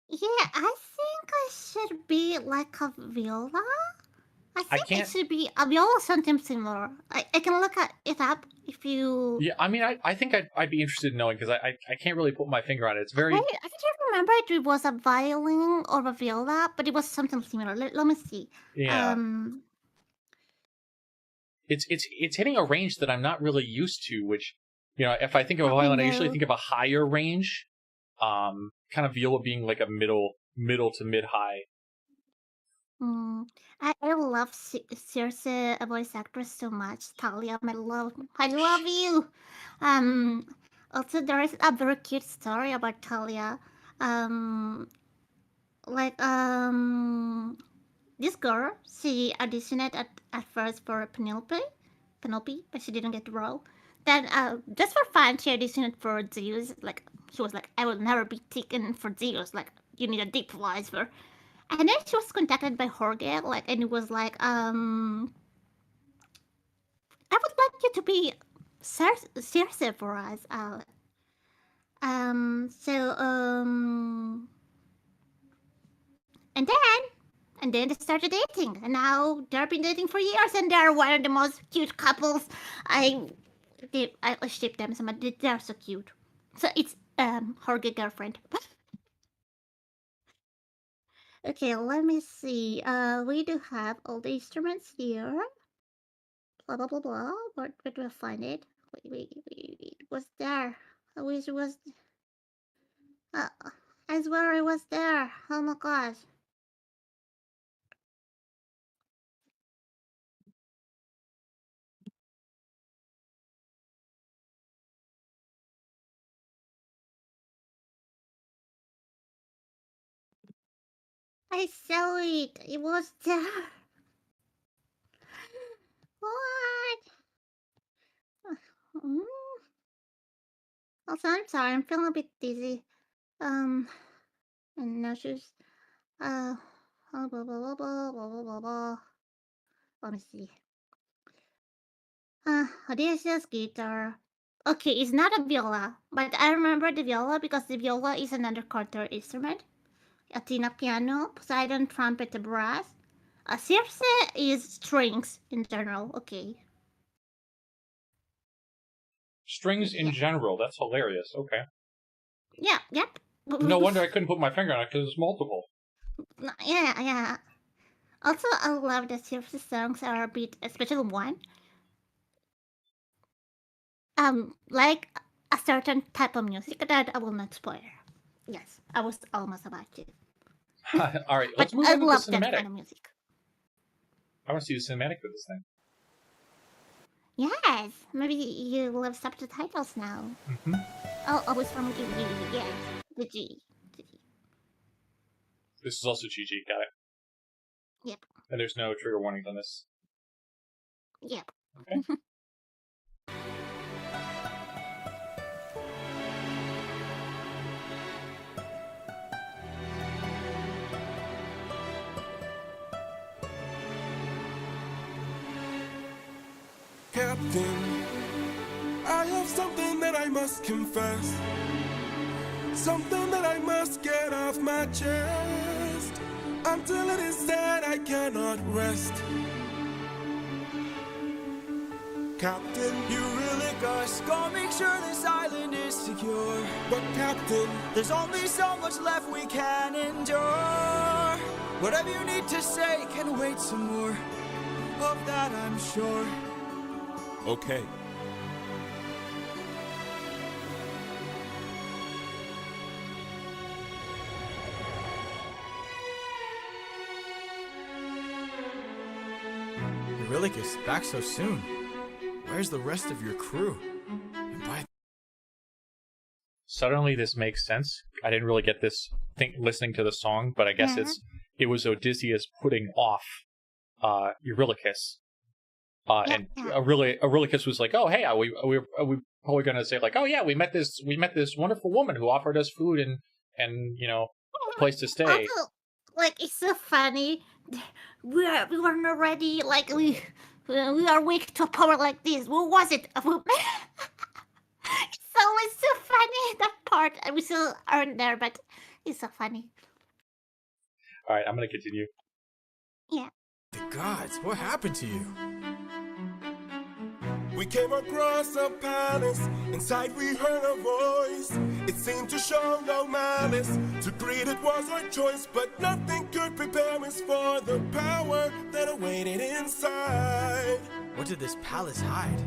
Yeah, I think I should be like a viola. I I think can't- it should be a viola, something similar. I can look at it up if you. Yeah, I mean I think I'd be interested in knowing because I can't really put my finger on it. It's very I can't remember if it was a violin or a viola, but it was something similar. Let me see. yeah. It's hitting a range that I'm not really used to. Which if I think of a violin, I usually know. think of a higher range. Kind of viola being like a middle to mid high. I love Circe, a voice actress, so much. Talia, I love you. Also there is a very cute story about Talia. Like this girl, she auditioned at first for Penelope, but she didn't get the role. Then just for fun, she auditioned for Zeus. Like she was like, I will never be taken for Zeus. Like you need a deep voice for. And then she was contacted by Jorge, and it was like, I would like you to be Circe for us. And then they started dating, and now they've been dating for years, and they're one of the most cute couples. I ship them so much. They're so cute. So it's Jorge girlfriend. Okay, let me see. We do have all the instruments here. Blah blah blah blah. Where do I find it? Wait. It was there. I wish it was. I swear it was there. Oh my gosh. I saw it. It was there. What? Mm. Also, I'm sorry. I'm feeling a bit dizzy. Um, and now she's blah blah blah blah blah blah blah blah. Let me see. This is guitar. Okay, it's not a viola, but I remember the viola because the viola is another quarter instrument. Athena piano, Poseidon trumpet brass. Circe is strings in general. Okay. Strings in Yeah. general. That's hilarious. Okay. Yeah. Yep. No wonder I couldn't put my finger on it because it's multiple. Yeah. Yeah. Also, I love that Circe songs are a bit, especially one. Like a certain type of music that I will not spoil. Yes, I was almost about to. All right, But let's move I into the love that cinematic. kind of music. I want to see the cinematic for this thing. Yes, maybe you love subtitles now. Mm-hmm. Oh, always from G. Yes, the G. This is also GG. Got it. Yep. And there's no trigger warnings on this. Yep. Okay. Captain, I have something that I must confess. Something that I must get off my chest. Until it is said, I cannot rest. Captain, You really gotta make sure this island is secure. but Captain, There's only so much left we can endure. Whatever you need to say can wait some more. Of that I'm sure. okay. Eurylochus, back so soon. Where's the rest of your crew? And by Suddenly, this makes sense. I didn't really get this listening to the song, but I guess Yeah. it was Odysseus putting off Eurylochus. And yeah. Eurylochus was like, "Oh, hey, are we probably gonna say like, oh yeah, we met this wonderful woman who offered us food and a place to stay." Also, like it's so funny. We weren't ready. Like we are weak to power like this. What was it? It's always so funny that part. We still aren't there, but it's so funny. All right, I'm gonna continue. the gods, what happened to you? We came across a palace. Inside we heard a voice. It seemed to show no malice. To greet it was our choice, but nothing could prepare us for the power that awaited inside. What did this palace hide?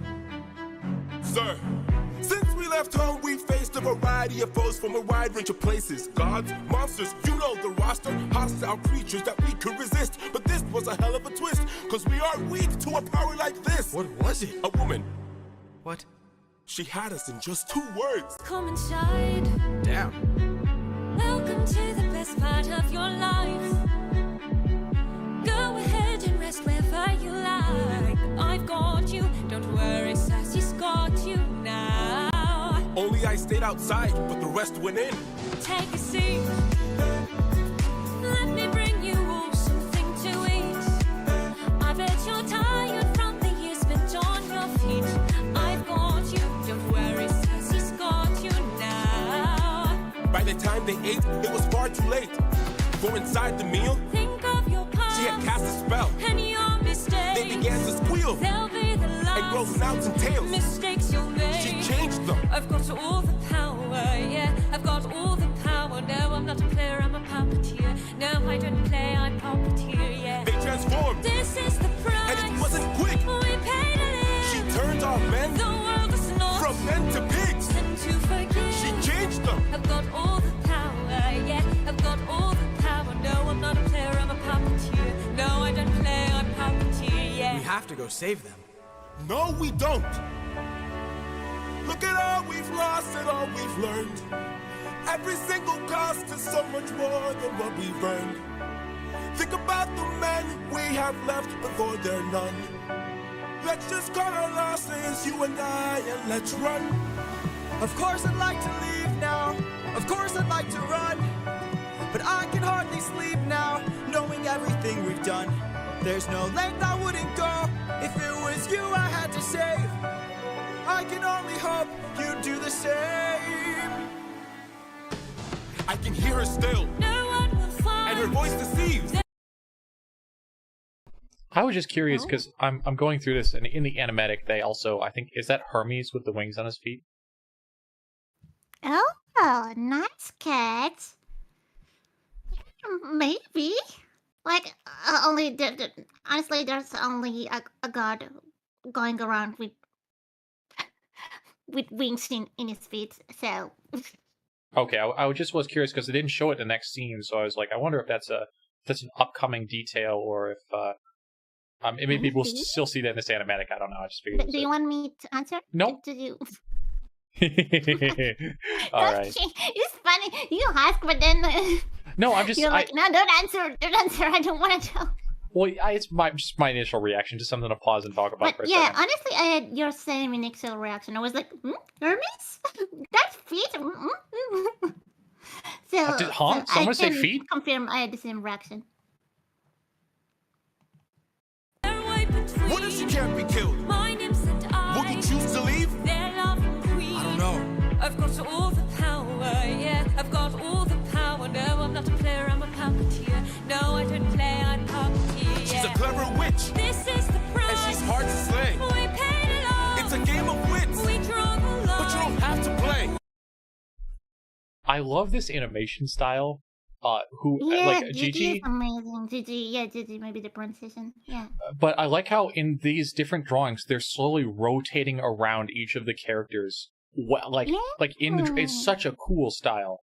Sir, since we left home, we faced a variety of foes from a wide range of places. Gods, monsters, you know the roster. Hostile creatures that we could resist. But this was a hell of a twist, cause we are weak to a power like this. What was it? A woman. What? She had us in just 2 words. Come inside. Damn. Welcome to the best part of your life. Go ahead and rest wherever you like. I've got you. Don't worry, Sassy's got you now. Only I stayed outside, but the rest went in. Take a seat. Let me bring you all something to eat. I bet you're tired from the years spent on your feet. I've got you. Don't worry, Sassy's got you now. By the time they ate, it was far too late. For inside the meal, Think of your past. she had cast a spell. And your mistakes. They began to squeal They'll be the last. and grow snouts and tails. Mistakes you'll make. She changed them. I've got all the power, yeah. I've got all the power. No, I'm not a player, I'm a puppeteer. No, I don't play, I puppeteer, yeah. They transformed, This is the price. and it wasn't quick. We paid a live. She turned our men The world is not from men to pigs. and to forgive. She changed them. I've got all the power, yeah. I've got all the power. No, I'm not a player, I'm a puppeteer. No, I don't play, I puppeteer, yeah. We have to go save them. No, we don't. Look at all we've lost and all we've learned. Every single cost is so much more than what we've earned. Think about the men we have left before they're none. Let's just cut our losses, you and I, and let's run. Of course I'd like to leave now. Of course I'd like to run, but I can hardly sleep now, knowing everything we've done. There's no length I wouldn't go if it was you I had to save. I can only hope you'd do the same. I can hear her still, No one will and her find. voice deceives. I was just curious because I'm going through this, and in the animatic, they also, I think, is that Hermes with the wings on his feet? Oh, nice cat. Maybe. Like, only honestly, there's only a god going around with wings in his feet. So Okay, I just was curious because it didn't show it in the next scene, so I was like, I wonder if that's an upcoming detail or if maybe we'll maybe. still see that in this animatic. I don't know. I just figured it Do you want me to answer? Nope. Did you? All right. It's funny. You ask, but then No, I'm just. you're like, no, don't answer. Don't answer. I don't want to know. Well, it's just my initial reaction, just something to pause and talk about But for a yeah, second. honestly, I had your same initial reaction. I was like, Hermes? That's feet? So, Huh? so Someone I say can feet? confirm I had the same reaction. Their way between. What if she can't be killed? My nymphs and Would I. you choose to leave? Their loving queen. I don't know. I've got all the power, yeah. I've got all the power. No, I'm not a player, I'm a puppeteer. No, I don't play, I'm puppeteer. She's Yeah. a clever witch, This is the price. and she's hard to slay. We paid along. It's a game of wits, We draw the line. but you don't have to play. I love this animation style. Yeah, Like Gigi Gigi, is amazing. Gigi, maybe the pronunciation. Yeah. but I like how in these different drawings they're slowly rotating around each of the characters. Like in the it's such a cool style.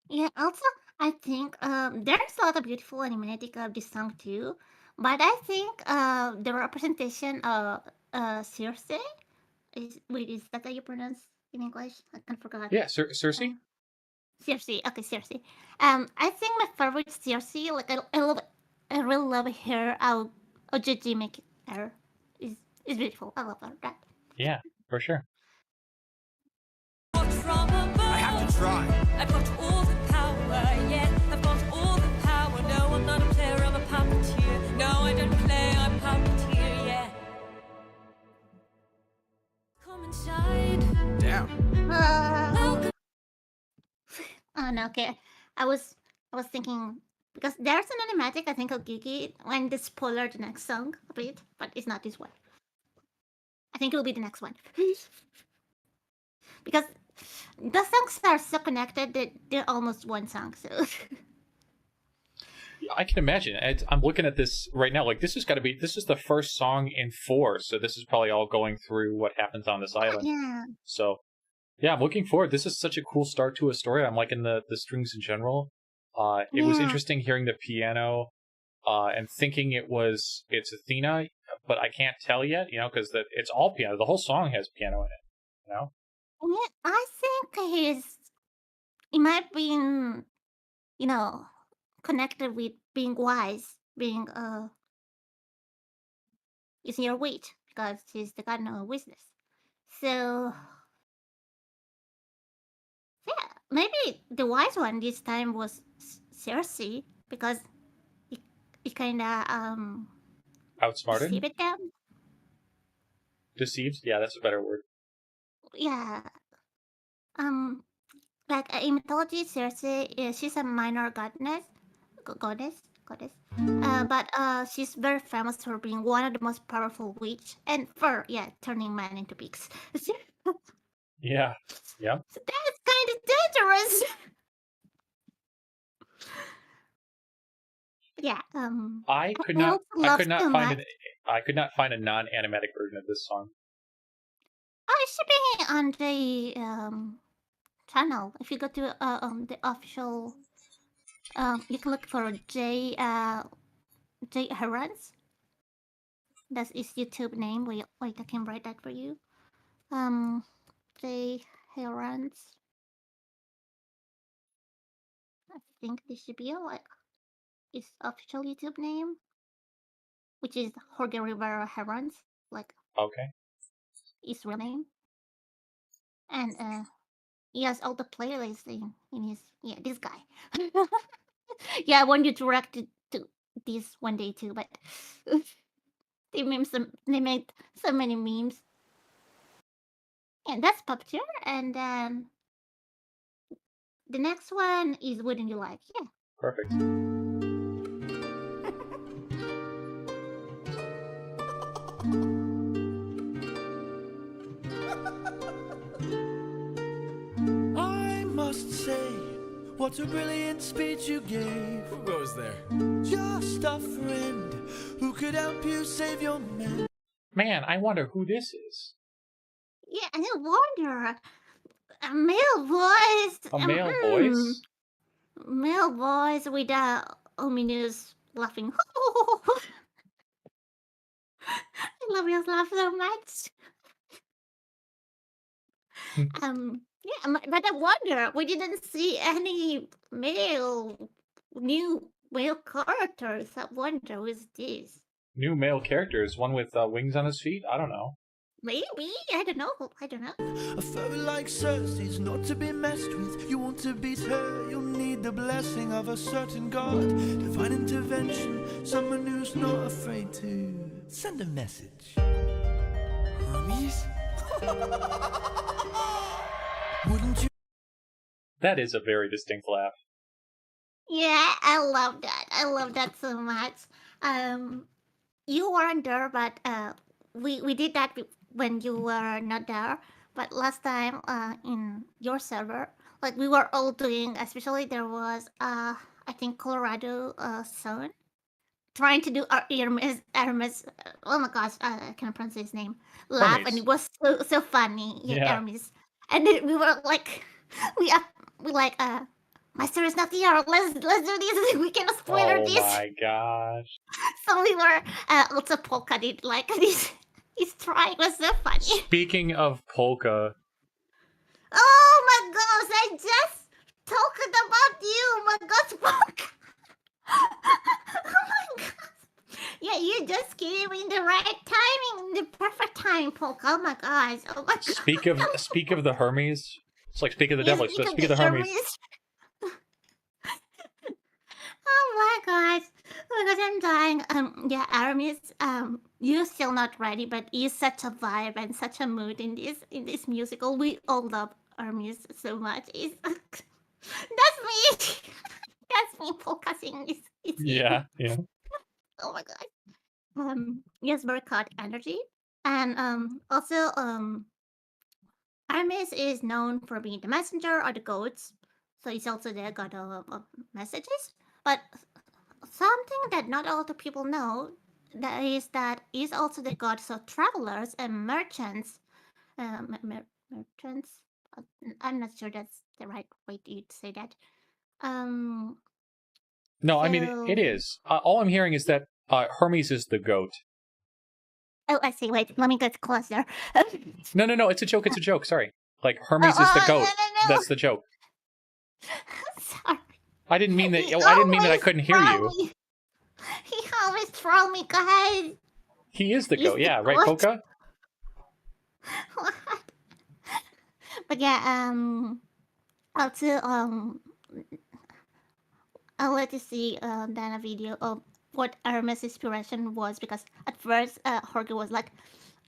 Yeah, also, I think there's a lot of beautiful animatic of this song too, but I think the representation of Circe is that how you pronounce in English? I kind of forgot. Yeah, Circe. Circe, okay, Circe. I think my favorite Circe, like I really love her. How Gigi make her is beautiful. I love her. That. Yeah, for sure. Watch from above. I have to try. I've got all the power, yeah. I've got all the power. No, I'm not a player, I'm a puppeteer. No, I don't play, I'm puppeteer, yeah. Come inside. Damn. Welcome. Oh no, okay. I was thinking because there's an animatic I think of Gigi when they spoiler the next song a bit, but it's not this one. I think it'll be the next one. Because the songs are so connected that they're almost one song, so I can imagine. I'm looking at this right now. Like this is the first song in 4, so this is probably all going through what happens on this island. yeah. So, yeah, I'm looking forward. This is such a cool start to a story. I'm liking the strings in general. It was Yeah. interesting hearing the piano, and thinking it's Athena, but I can't tell yet, because it's all piano. The whole song has piano in it, Yeah, I think he might be connected with being wise, being using your wit because he's the god of wisdom. So yeah, maybe the wise one this time was Circe because he kind of Outsmarted, deceived them. deceived. Yeah, that's a better word. Yeah, like in mythology, Circe she's a minor goddess. But she's very famous for being one of the most powerful witch and for turning men into pigs. So Yeah, yeah. that's kind of dangerous. Yeah. I could I not. also I love could not so find much. an. I could not find a non-animatic version of this song. Oh, it should be on the channel. If you go to the official, you can look for J Herons. That's his YouTube name. Wait, I can write that for you. J Herons. I think this should be like his official YouTube name, which is Jorge Rivera Herons, like Okay. his real name. And He has all the playlists in his this guy. Yeah, I want you to react to this one day too, but they made so many memes. And that's Puppeteer, and then the next one is Wouldn't You Like? Yeah. Perfect. I must say, what a brilliant speech you gave. Who goes there? Just a friend who could help you save your man. Man, I wonder who this is. Yeah, I wonder. A male voice. A male voice? Male voice with a ominous laughing. I love his laugh so much. Yeah, but I wonder, we didn't see any new male characters. I wonder who is this? New male characters, one with wings on his feet? I don't know. Maybe, I don't know. A fairy like Circe is not to be messed with. You want to beat her, you'll need the blessing of a certain god. Divine intervention, someone who's not afraid to send a message. Hermes? Wouldn't you? That is a very distinct laugh. Yeah, I love that. I love that so much. You weren't there, but we did that when you were not there. But last time, in your server, like we were all doing, especially there was I think Colorado son trying to do our Hermes. Oh my gosh, I can't pronounce his name. Laugh, and Hermes. it was so funny. Yeah. Hermes, and then we were like, we like Meistr is not here. Let's do this. We cannot spoiler Oh this. my gosh. So we were also polka did like this. His try was so funny. Speaking of polka, Oh my gosh! I just talked about you. My gosh, polka. Oh my gosh. Yeah, you just came in the right timing, in the perfect time, polka. Oh my gosh. Oh my gosh. speak of the Hermes. It's like speak of the You devil. So speak of the Hermes. Oh my gosh. Oh my gosh, I'm dying. Yeah, Aramis, you're still not ready, but you're such a vibe and such a mood in this musical. We all love Aramis so much. It's that's me. That's me focusing. It's Yeah, yeah. Oh my god. Yes, very chaotic energy. And also Aramis is known for being the messenger or the goats. So he's also the god of messages. But something that not all the people know that he's also the god of travelers and merchants. Merchants. I'm not sure that's the right way to say that. No, I mean So- it is. All I'm hearing is that Hermes is the goat. Oh, I see. Wait, let me get closer. No, it's a joke. It's a joke. Sorry. Like Hermes is the goat. No. That's the joke. Sorry. I didn't mean that. He I didn't mean that I always couldn't hear troll you. me. He always troll me, guys. He is the He's goat. the Yeah, right, goat. Polka? But yeah, also I'll let you see then a video of what Hermes' inspiration was, because at first Jorge was like,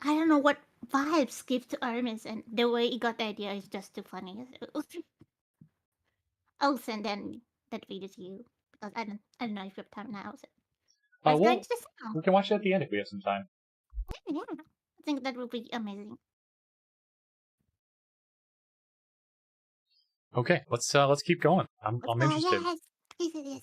I don't know what vibes give to Hermes, and the way he got the idea is just too funny. I'll send then that video to you because I don't know if you have time now. So let's go Well, into the sound. we can watch it at the end if we have some time. Yeah, I think that would be amazing. Okay, let's keep going. I'm interested. Yes, yes.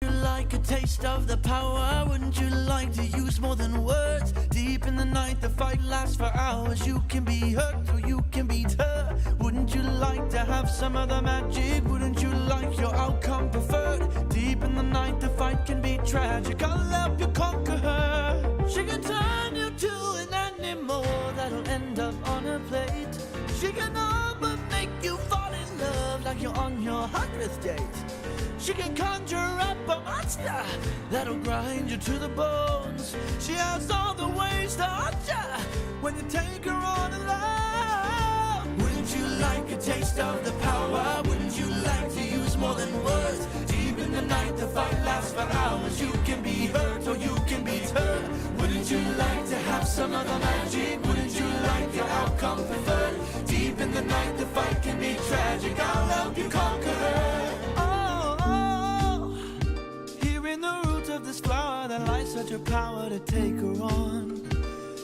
You like a taste of the power? Wouldn't you like to use more than words? Deep in the night, the fight lasts for hours. You can be hurt or you can beat her. Wouldn't you like to have some other magic? Wouldn't you like your outcome preferred? Deep in the night, the fight can be tragic. I'll help you conquer her. She can turn you to an animal that'll end up on a plate. She can all but make you fall in love like you're on your 100th date. She can conjure up a monster that'll grind you to the bones. She has all the ways to haunt you when you take her on alone. Wouldn't you like like a taste of the power? Wouldn't you like to use more than words? Deep in the night, the fight lasts for hours. You can be hurt or you can be turned. Wouldn't you like to have some of the magic? Wouldn't you like your outcome preferred? Deep in the night, the fight can be tragic. I'll help you conquer her. Oh, here in the root of this flower, there lies such a power to take her on.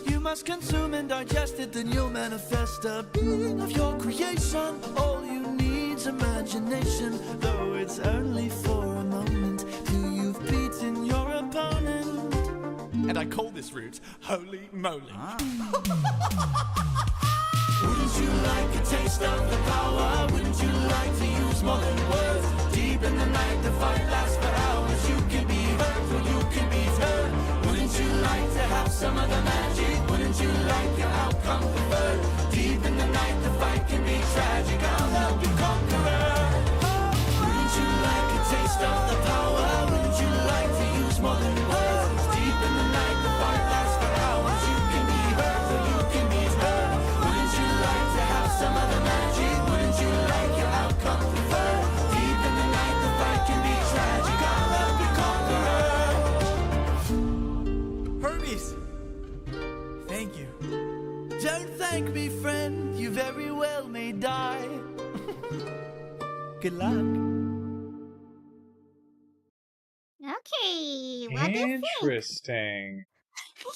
You must consume and digest it, then you'll manifest a being of your creation. All you need's imagination, though it's only for a moment, till you've beaten your opponent. And I call this route Holy Moly. Wouldn't you like a taste of the power? Wouldn't you like to use more than words? Deep in the night, the fight lasts for hours. You can be hurt or you can be turned. Wouldn't you like to have some of the magic? Wouldn't you like your outcome preferred? Deep in the night, the fight can be tragic. I'll help you conquer her. Wouldn't you like a taste of the power? Wouldn't you like to use more than words? Deep in the night, the fight lasts for hours. You can be hurt or you can be turned. Wouldn't you like to have some of the magic? Wouldn't you like your outcome preferred? Deep in the night, the fight can be tragic. I'll help you conquer her. Hermes! Thank you. Don't thank me, friend. You very well may die. Good luck. Okay, what do you think? Interesting.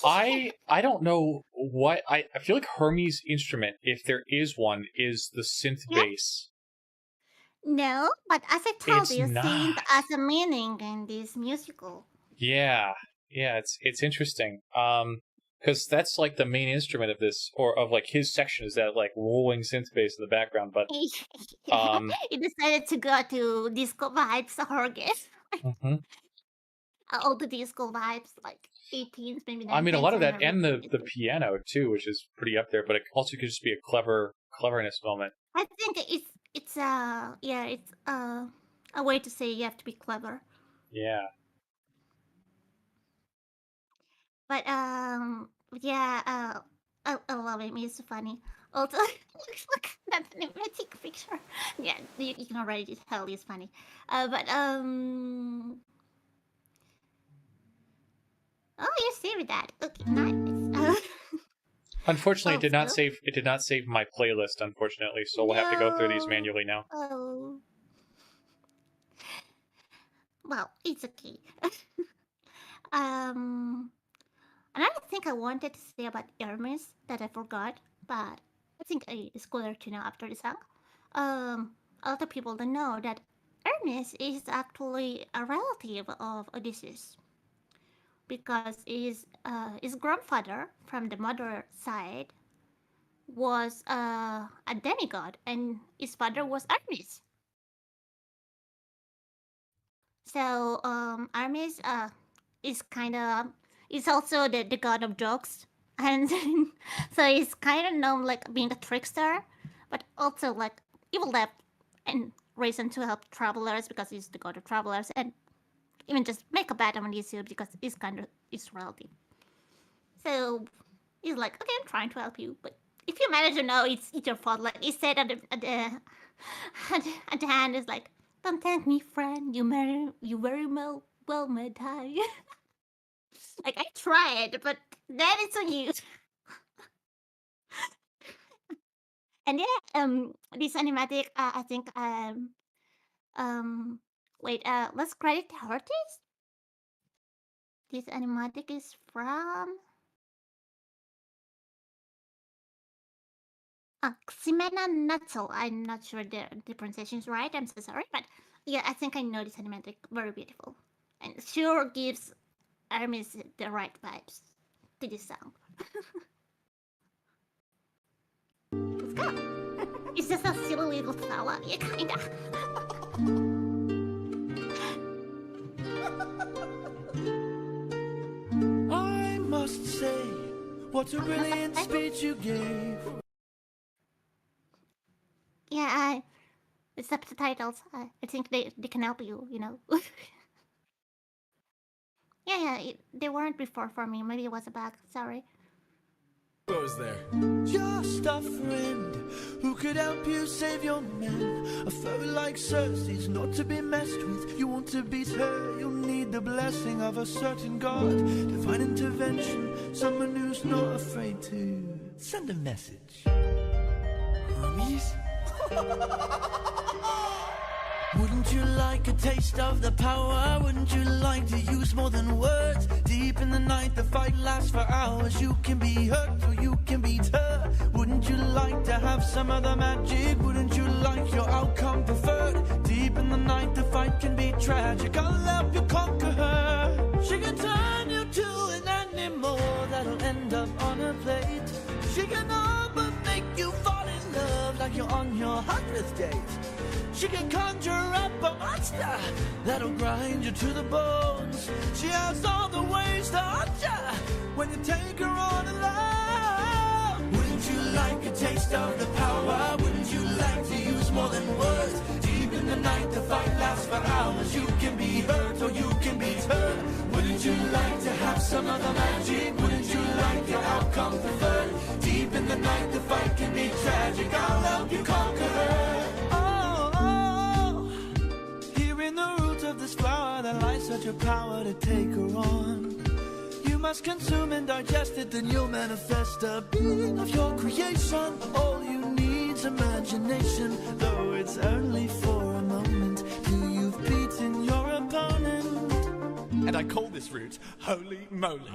I don't know what I feel like Hermes' instrument, if there is one, is the synth Yeah. bass. No, but as I told It's you, synth not. as a meaning in this musical. Yeah, it's interesting. Because that's like the main instrument of this, or of like his section, is that like rolling synth bass in the background. But He decided to go to disco vibes, Horgus. mhm. All the disco vibes, like 18s, maybe 19s. I mean, a lot of that, early and the 20s. piano too, which is pretty up there. But it also could just be a cleverness moment. I think it's a way to say you have to be clever. Yeah. But I love him. He's funny. Also, look that cinematic picture. Yeah, you can already tell he's funny. Oh, you see with that. Okay, nice. Unfortunately, Oh, Phil? it did not save my playlist. Unfortunately, so we'll have to go through these No. manually now. Oh. Well, it's okay. Another thing I wanted to say about Hermes that I forgot, but I think it's cooler to know after the song. A lot of people don't know that Hermes is actually a relative of Odysseus because his grandfather from the mother side was a demigod and his father was Hermes. So Hermes is kind of is also the god of jokes, and so he's kind of known like being a trickster, but also like evil death and reason to help travelers because he's the god of travelers, and even just make a bet on Odysseus because he's kind of his relative. So he's like, okay, I'm trying to help you, but if you manage to know it's your fault, like he said at the end, is like, don't thank me, friend. You very well may die. Like I tried, but that is on you. And yeah, this animatic, I think, wait, let's credit the artist. This animatic is from Ximena Nutzel. I'm not sure the pronunciation is right. I'm so sorry, but yeah, I think I know this animatic. Very beautiful, and sure gives Hermes the right vibes to this song. Let's go. It's just a silly little fella, yeah, kinda. I must say, what a brilliant speech you gave. Yeah, the subtitles. I think they can help you. Yeah, they weren't before for me. Maybe it was a bug. Sorry. Goes there. Just just a friend who could help you save your men. A fairy like Circe's not to be messed with. You want to beat her, you'll need the blessing of a certain god. Divine intervention, someone who's not afraid to send a message. Hermes? Wouldn't you like a taste of the power? Wouldn't you like to use more than words? Deep in the night, the fight lasts for hours. You can be hurt or you can beat her. Wouldn't you like to have some of the magic? Wouldn't you like your outcome preferred? Deep in the night, the fight can be tragic. I'll help you conquer her. She can turn you to an animal that'll end up on a plate. She can all but make you fall in love like you're on your 100th date. She can conjure up a monster that'll grind you to the bones. She has all the ways to haunt you when you take her on alone. Wouldn't you like a taste of the power? Wouldn't you like to use more than words? Deep in the night, the fight lasts for hours. You can be hurt or you can be hurt. Wouldn't you like to have some of the magic? Wouldn't you like your outcome preferred? Deep in the night, the fight can be tragic. I'll help you conquer her. In the root of this flower there lies such a power to take her on. You must consume and digest it, then you'll manifest a being of your creation. All you need's imagination, though it's only for a moment. Till you've beaten your opponent. And I call this route Holy Moly.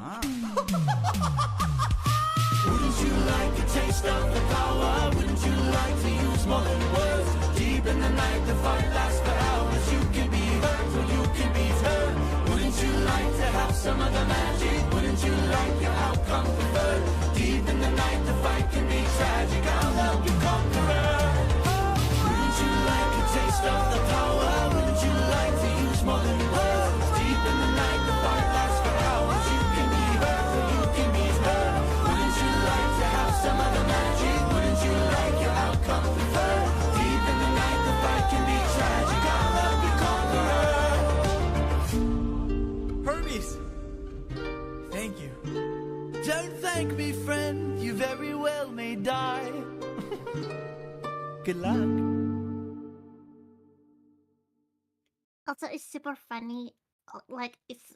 Wouldn't you like a taste of the power? Wouldn't you like to use more than words? Deep in the night, the fight lasts for hours. You can be hurt or you can be hurt. Wouldn't you like to have some of the magic? Wouldn't you like your outcome preferred? Deep in the night, the fight can be tragic. I'll help you conquer her. Wouldn't you like a taste of the power? Wouldn't you like to use more than words? Deep in the night, the fight lasts for hours. You can be hurt or you can be hurt. Wouldn't you like to have some of the magic? Wouldn't you like your outcome preferred? Deep in the night, the fight can be tragic. I'll help you conquer her. Hermes, thank you. Don't thank me, friend. You very well may die. Good luck. Also, it's super funny. Like it's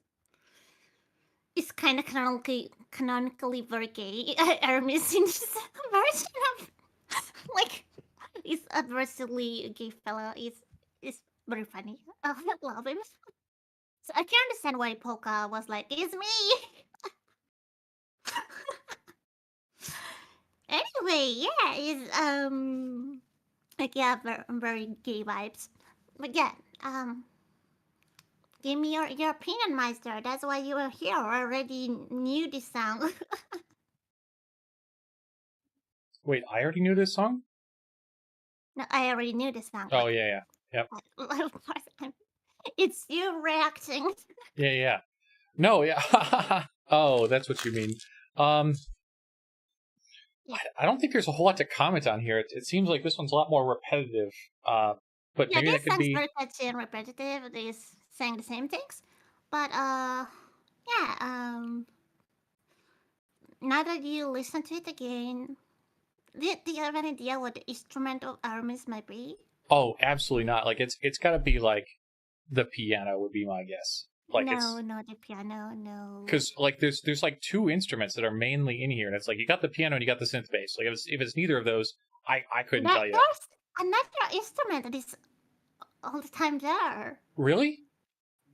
kind of canonically very gay. Hermes in this version of like this adversely gay fellow is very funny. I love him. So I can understand why Polka was like, "It's me." Anyway, yeah, it's like yeah, very gay vibes. But yeah, give me your opinion, Meistr. That's why you were here. I already knew this song. Wait, I already knew this song? No, I already knew this song. Oh, yeah. Yep. Of course, it's you reacting. Yeah. No, yeah. Oh, that's what you mean. I don't think there's a whole lot to comment on here. It seems like this one's a lot more repetitive. But Yeah, maybe this that could song's be. very catchy and repetitive. It is saying the same things, but yeah. Now that you listen to it again, do you have an idea what the instrument of Hermes might be? Oh, absolutely not. Like it's got to be like the piano would be my guess. Like no, the piano, no. Because like there's like two instruments that are mainly in here, and it's like you got the piano and you got the synth bass. Like if it's neither of those, I couldn't tell you. There's another instrument that is all the time there. Really?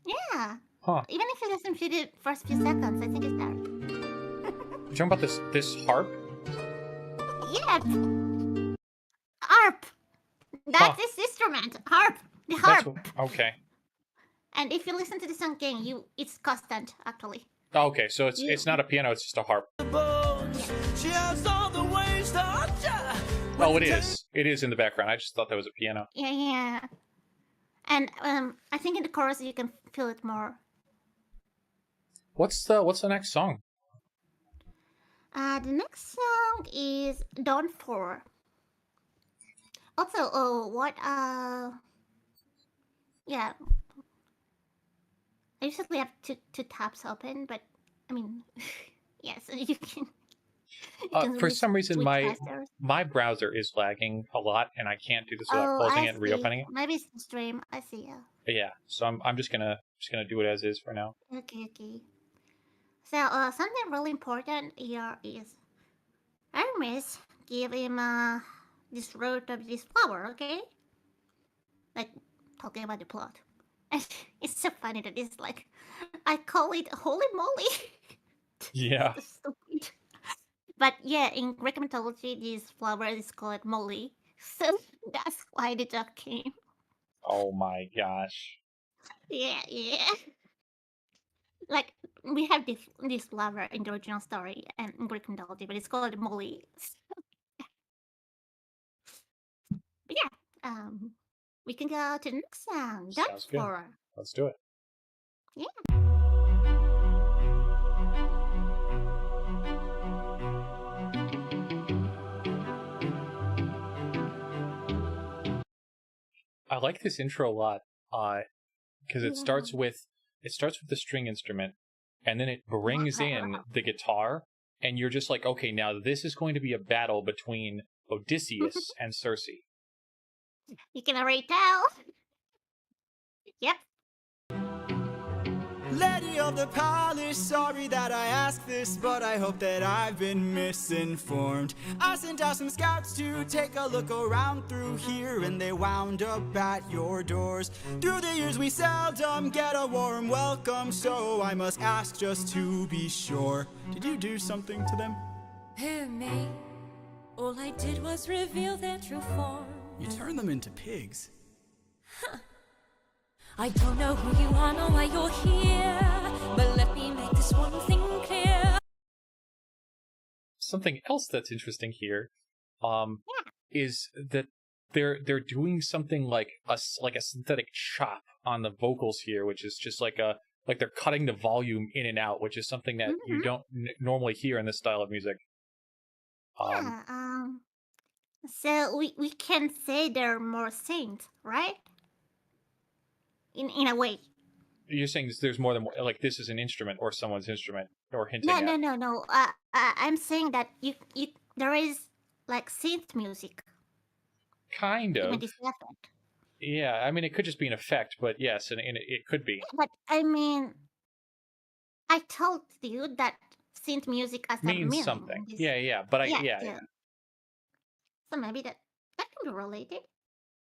Yeah. Huh. Even if you listen to the first few seconds, I think it's there. You talking about this harp? Yeah. Harp. That's this instrument. Harp. The harp. Okay. And if you listen to the song again, it's constant actually. Okay, so it's not a piano; it's just a harp. She has all the ways to haunt ya. Oh, it is. It is in the background. I just thought that was a piano. Yeah. And I think in the chorus you can feel it more. What's the next song? The next song is Dawn 4. Also, yeah. I usually have two tabs open, but I mean, yes, you can. You can For some reason, switch faster. my browser is lagging a lot, and I can't do this without Oh, closing I it and see. reopening it. Maybe it's the stream. I see. Yeah. But yeah, so I'm just gonna do it as is for now. Okay, okay. So, something really important here is Hermes give him this root of this flower, okay? Like, talking about the plot. And it's so funny that it's like, I call it holy moly. Yeah. So stupid. But yeah, in Greek mythology, this flower is called moly. So that's why the joke came. Oh my gosh. Yeah, yeah. Like, we have this flower in the original story and in Greek mythology, but it's called moly. But yeah, we can go to the next song. Dark Sounds good. Explorer. Let's do it. Yeah. I like this intro a lot, because it starts with the string instrument, and then it brings in the guitar, and you're just like, okay, now this is going to be a battle between Odysseus and Circe. You can already tell. Yep. Lady of the palace, sorry that I ask this, but I hope that I've been misinformed. I sent out some scouts to take a look around through here, and they wound up at your doors. Through the years we seldom get a warm welcome, so I must ask just to be sure. Did you do something to them? Who, me? All I did was reveal their true form. You turned them into pigs. I don't know who you are, nor why you're here, but let me make this one thing clear. Something else that's interesting here, is that they're doing something like a synthetic chop on the vocals here, which is just like they're cutting the volume in and out, which is something that you don't normally hear in this style of music. Yeah. So we can say they're more saints, right? In a way. You're saying there's more than one, like this is an instrument or someone's instrument, or hinting No, at. no. I'm saying that you there is like synth music Kind in of. this effect. Yeah, I mean, it could just be an effect, but yes, and it could be. But I mean, I told you that synth music has a Means meaning. something. This- Yeah, but yeah. So maybe that can be related.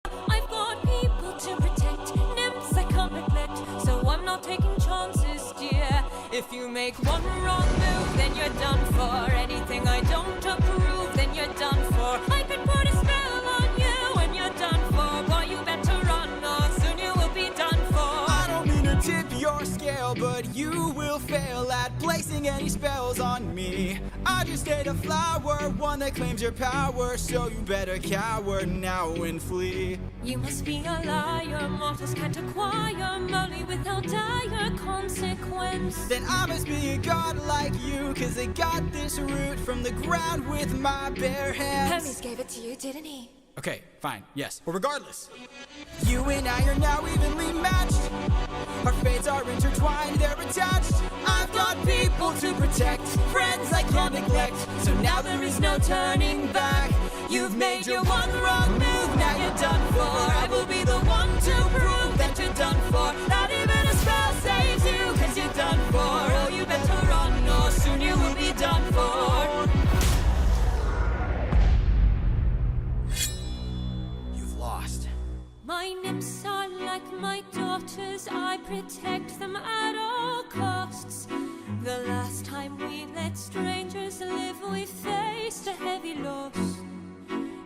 I've got people to protect, nymphs I can't neglect, so I'm not taking chances, dear. If you make one wrong move, then you're done for. Anything I don't approve, then you're done for. I could put a spell on you, and you're done for. Boy, you better run, or soon you will be done for. I don't mean to tip your scale, but you will fail at placing any spells on me. I just ate a flower, one that claims your power, so you better cower now and flee. You must be a liar, mortals can't acquire money without dire consequence. Then I must be a god like you, cause I got this root from the ground with my bare hands. Hermes gave it to you, didn't he? Okay, fine, yes. Well, regardless, you and I are now evenly matched. Our fates are intertwined, they're attached. I've got people to protect, friends I can't neglect. So now there is no turning back. You've made your one wrong move, now you're done for. I will be the one to prove that you're done for. Not even a spell saves you, cause you're done for. Oh, you better run, or soon you will be done for. You've lost. My nymphs are like my daughters, I protect them at all costs. The last time we let strangers live, we faced a heavy loss.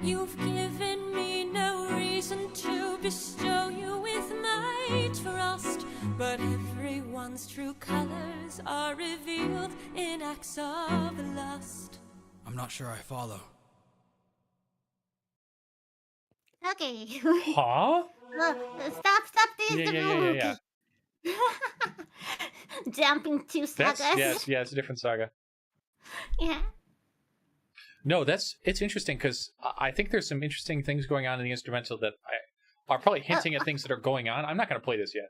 You've given me no reason to bestow you with my trust, but everyone's true colors are revealed in acts of lust. I'm not sure I follow. Okay. Huh? Stop this. Yeah. Jumping to That's sagas. it's a different saga. Yeah. No, it's interesting because I think there's some interesting things going on in the instrumental that are probably hinting at things that are going on. I'm not going to play this yet.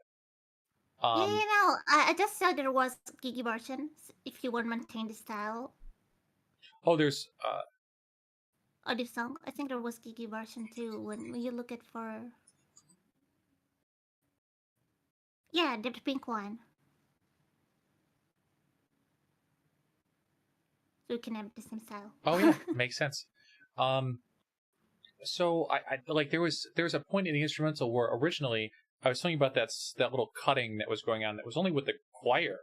I just saw there was Gigi version if you want to maintain the style. Oh, there's Oh, this song. I think there was Gigi version too. When you look at for yeah, the pink one. So we can have the same style. oh yeah, makes sense. So I like there was a point in the instrumental where originally I was talking about that little cutting that was going on that was only with the choir,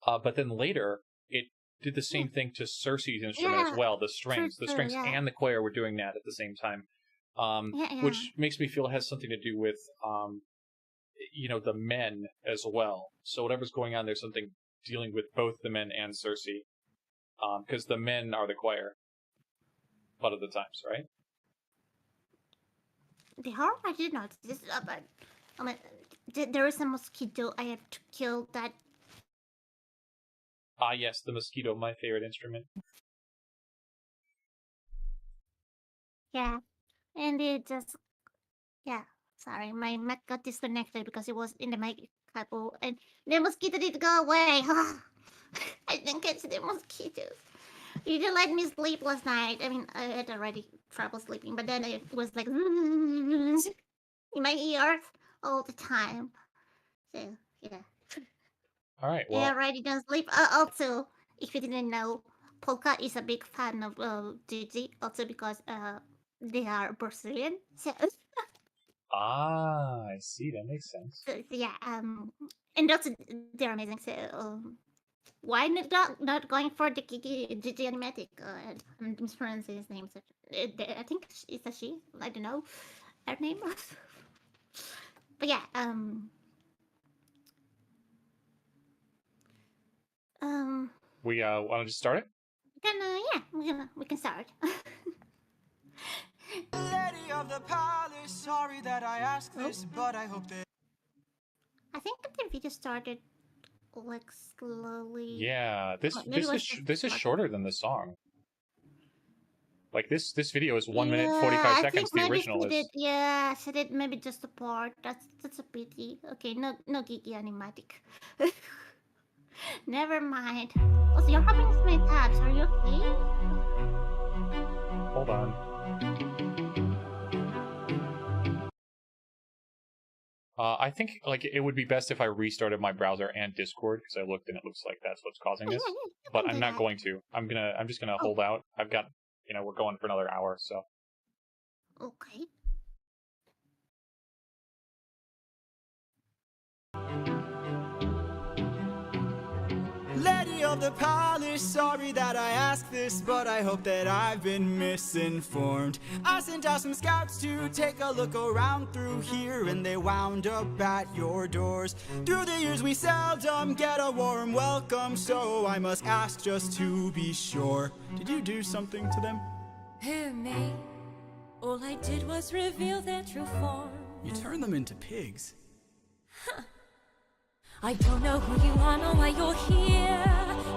but then later it did the same thing to Circe's instrument as Yeah, well. The true, strings yeah. and the choir were doing that at the same time, Yeah. which makes me feel it has something to do with the men as well. So whatever's going on, there's something dealing with both the men and Circe, because the men are the choir a lot of the times, right? The horror I did not. This, but I mean, there is a mosquito. I have to kill that. Ah, yes, the mosquito, my favorite instrument. Yeah, and it just yeah. Sorry, my mic got disconnected because it was in the mic cable, and the mosquito did go away. I didn't catch the mosquitoes. You didn't let me sleep last night. I mean, I had already trouble sleeping, but then it was like in my ears all the time. So yeah. All right, Yeah, well, already don't sleep. Also, if you didn't know, Polka is a big fan of Gigi. Also because they are Brazilian. So, I see, that makes sense. so yeah. And also they're amazing. So why not going for the Gigi animatic? I'm mispronouncing his name. So, I think it's a she. I don't know her name. But yeah. Um. We want to just start it? We can start. Lady of the palace, sorry that I ask this, but I hope that. I think the video started like slowly. Yeah, this Maybe it this was is just this is started. shorter than the song. Like this video is 1 minute Yeah, 45 I seconds. think The maybe original she did. is. Yeah, she did maybe just a part. That's a pity. Okay, no Gigi animatic. Never mind. Also, you're having so many tabs. Are you okay? Hold on. I think like it would be best if I restarted my browser and Discord because I looked and it looks like that's what's causing Oh yeah, this. yeah. You But can I'm do not that. going to. I'm just gonna Oh, hold out. I've got we're going for another hour, so. okay. Lady of the palace, sorry that I ask this, but I hope that I've been misinformed. I sent out some scouts to take a look around through here, and they wound up at your doors. Through the years we seldom get a warm welcome, so I must ask just to be sure. Did you do something to them? Who, me? All I did was reveal their true form. You turned them into pigs. I don't know who you are nor why you're here,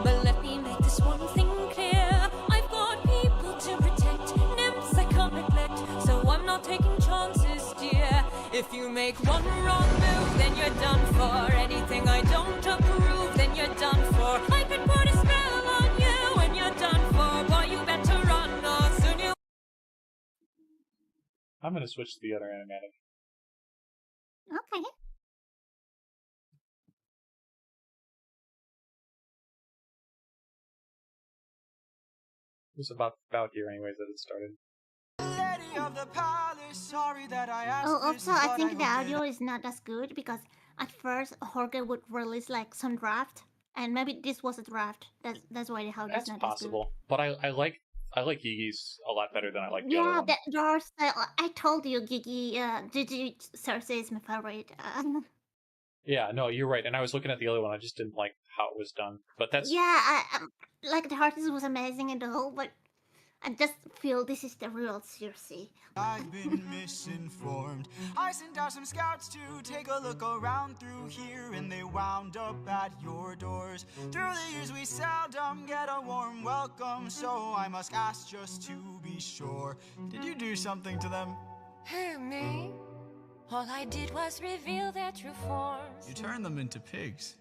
but let me make this one thing clear. I've got people to protect, nymphs I can't neglect, so I'm not taking chances, dear. If you make one wrong move, then you're done for. Anything I don't approve, then you're done for. I could put a spell on you, and you're done for. Boy, you better run, or soon you. I'm gonna switch to the other animatic. Okay. It was about here anyways that it started. Lady of the palace, sorry that I asked Oh, this, also, I but think hope the that audio is not as good because at first Jorge would release like some draft, and maybe this was a draft. That's why the audio is That's not as good. possible, but I like Gigi's a lot better than I like the other Yeah, one. your style. I told you, Gigi Circe is my favorite. Yeah, no, you're right. And I was looking at the other one. I just didn't like how it was done. But that's Yeah, like the artist was amazing and all, but I just feel this is the real Circe. I've been misinformed. I sent out some scouts to take a look around through here, and they wound up at your doors. Through the years we seldom get a warm welcome, so I must ask just to be sure. Did you do something to them? Who, me? All I did was reveal their true forms. You turned them into pigs.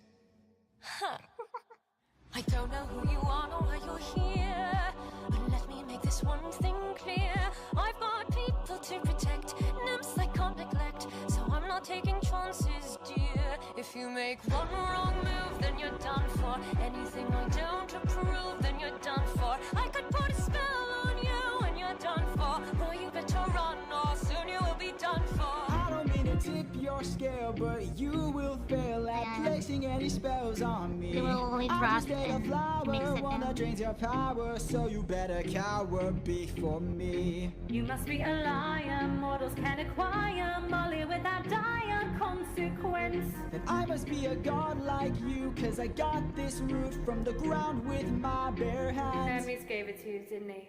I don't know who you are nor why you're here, but let me make this one thing clear. I've got people to protect, nymphs I can't neglect, so I'm not taking chances, dear. If you make one wrong move, then you're done for. Anything I don't approve, then you're done for. I could put a spell on you and you're done for. Boy, you better run or soon you will be done for. I don't mean to tip your scale, but you will fail at placing any spells on me. They will only I'm drop just a and flower, mix it one down. that drains your power, so you better cower before me. You must be a liar, mortals can acquire Molly without dire consequence. Then I must be a god like you, cause I got this root from the ground with my bare hands. Hermes gave it to you, didn't he?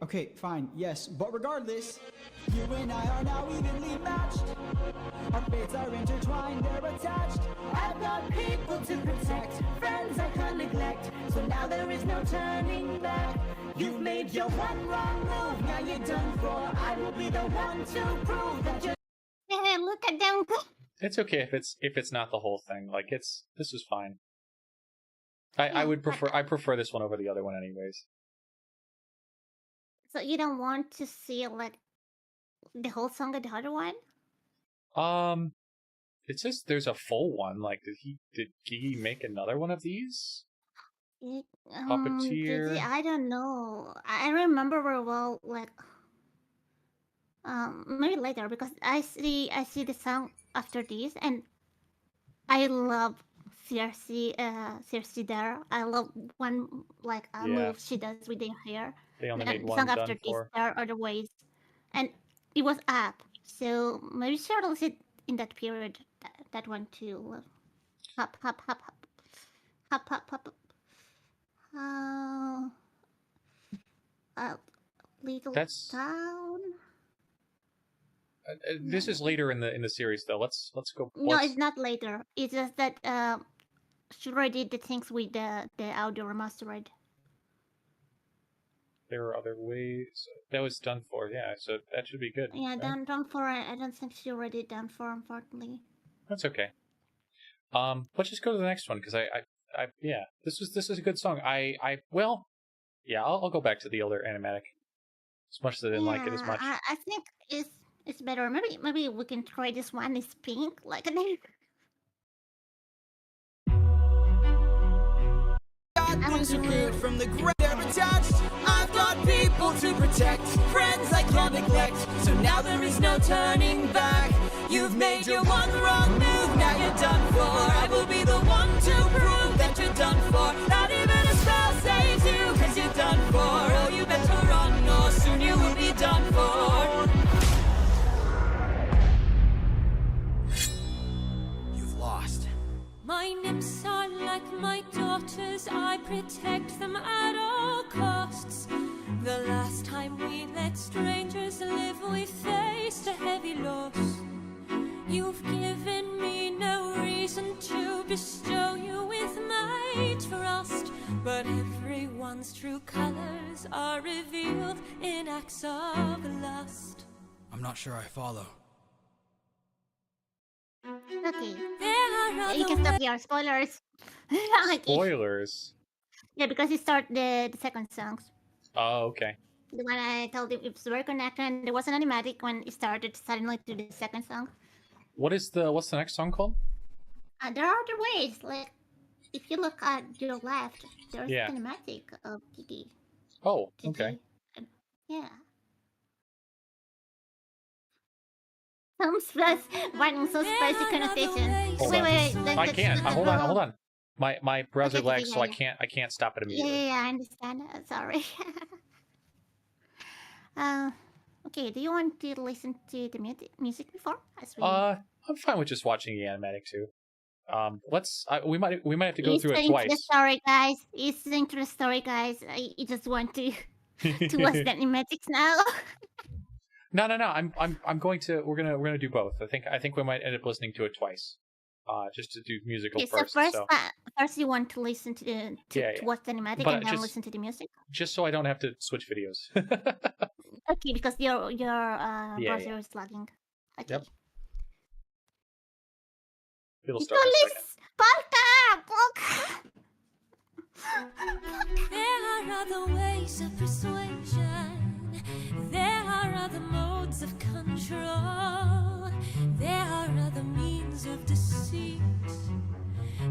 Okay, fine, yes, but regardless, you and I are now evenly matched. Our fates are intertwined, they're attached. I've got people to protect, friends I can't neglect, so now there is no turning back. You've made your one wrong move, now you're done for. I will be the one to prove that you're Hey, look at them go. It's okay if it's not the whole thing. Like this is fine. I would prefer this one over the other one anyways. So you don't want to see like the whole song of the other one? It says there's a full one. Like did he make another one of these? Did Puppeteer. I don't know. I remember very well, like maybe later, because I see the song after this, and I love Circe there. I love one like Yeah. move she does with her hair. They only And made the one song done after this, for. there are other ways, and it was up. So maybe she released it in that period. That one too. Hop, hop, hop, hop, hop, hop, hop. Little That's- town. This is later in the series though. Let's go. No, it's not later. It's just that she already did the things with the audio remastered. There are other ways. That was done for. Yeah, so that should be good. Yeah, right? done for. I don't think she already done for, unfortunately. That's okay. Let's just go to the next one because I yeah, this is a good song. Well, yeah, I'll go back to the older animatic. As much as I didn't like it as much. I think it's better. Maybe we can try this one. It's pink, like a got this root from the ground, they're attached. I've got people to protect, friends I can't neglect, so now there is no turning back. You've made your one wrong move, now you're done for. I will be the one to prove that you're done for. Not even a spell saves you, cause you're done for. Oh, you better run, or soon you will be done for. You've lost. My nymphs are like my daughters, I protect them at all costs. The last time we let strangers live, we faced a heavy loss. You've given me no reason to bestow you with my trust, but everyone's true colors are revealed in acts of lust. I'm not sure I follow. Okay. There are You can stop here. Spoilers. Okay. Spoilers. Yeah, because it started the second songs. Oh, okay. The one I told you it was very connected, and there was an animatic when it started suddenly to the second song. What's the next song called? There are other ways. Like if you look at your left, there's Yeah. an animatic of Kiki. Oh, okay. Yeah. Some writing some spicy connotations. Hold Wait. on. I can't. Hold on. My browser Okay, lags, so yeah. I can't stop it immediately. Yeah, I understand. Sorry. Okay. Do you want to listen to the music before? I'm fine with just watching the animatic too. We might have to go through it Listening to the twice. story, guys. Listening to the story, guys. I just want to watch the animatics now. No. I'm going to. We're gonna do both. I think we might end up listening to it twice. Just to do musical Okay, so first. first you want to listen to watch the animatic But and then just- listen to the music. Just so I don't have to switch videos. Okay, because your browser yeah. is lagging. Okay. Yep. It'll Ito, start in a second. Liz! Polka! There are other ways of persuasion. There are other modes of control. There are other means of deceit.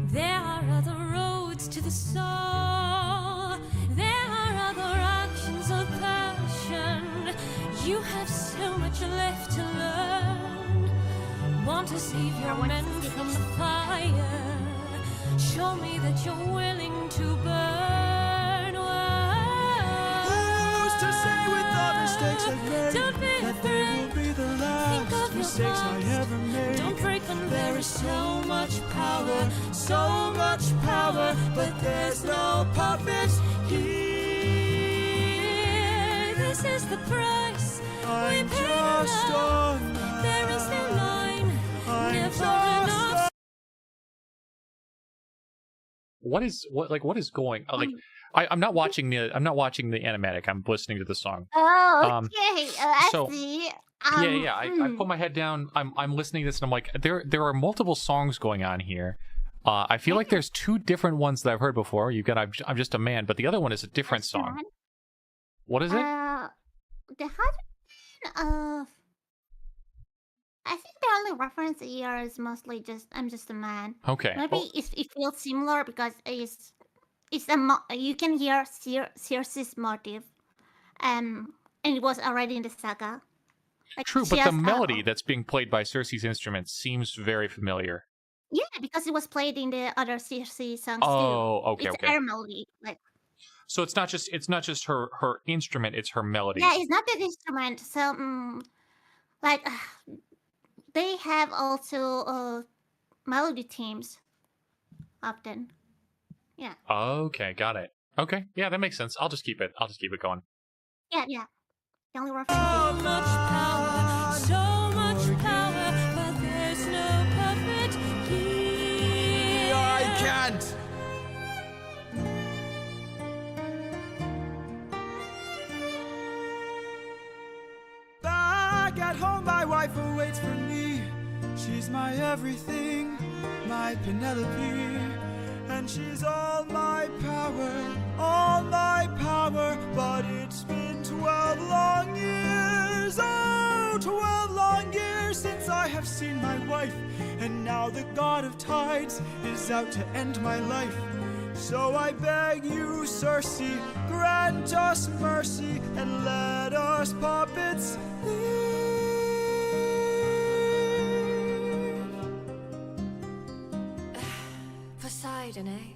There are other roads to the soul. There are other actions of passion. You have so much left to learn. Want to save your men from the fire? Show me that you're willing to burn. Who's to say with the mistakes I've made Don't be that they will afraid. be the Think last of your mistakes I past. ever made? Don't break when there is so much power, so much power, but there's no puppets here. This is the price I'm we pay just for love. on There is no line, I'm never just enough. What is going like? I'm not watching the animatic. I'm listening to the song. Oh, okay. I so- see. Yeah. I put my head down. I'm listening to this and I'm like, there are multiple songs going on here. I feel like there's two different ones that I've heard before. You've got I'm Just a Man, but the other one is a different song. What is it? The husband of. I think the only reference here is mostly just I'm just a man. Okay. Maybe Oh, it feels similar because you can hear Circe's motive, and it was already in the saga. Like, true, she but the has, melody that's being played by Circe's instrument seems very familiar. yeah, because it was played in the other Circe songs Oh, too. okay, It's okay. her melody, like So it's not just her instrument; it's her melody. yeah, it's not the instrument. So like they have also melody teams often. Yeah, Okay, got it. Okay, yeah, that makes sense. I'll just keep it going. yeah. The only reference. So much power, so much power, but there's no puppet here. I can't. Back at home, my wife awaits for me. She's my everything, my Penelope. And she's all my power. But it's been 12 long years, oh, 12 long years since I have seen my wife. And now the god of tides is out to end my life. So I beg you, Circe, grant us mercy and let us puppets leave. Poseidon, eh?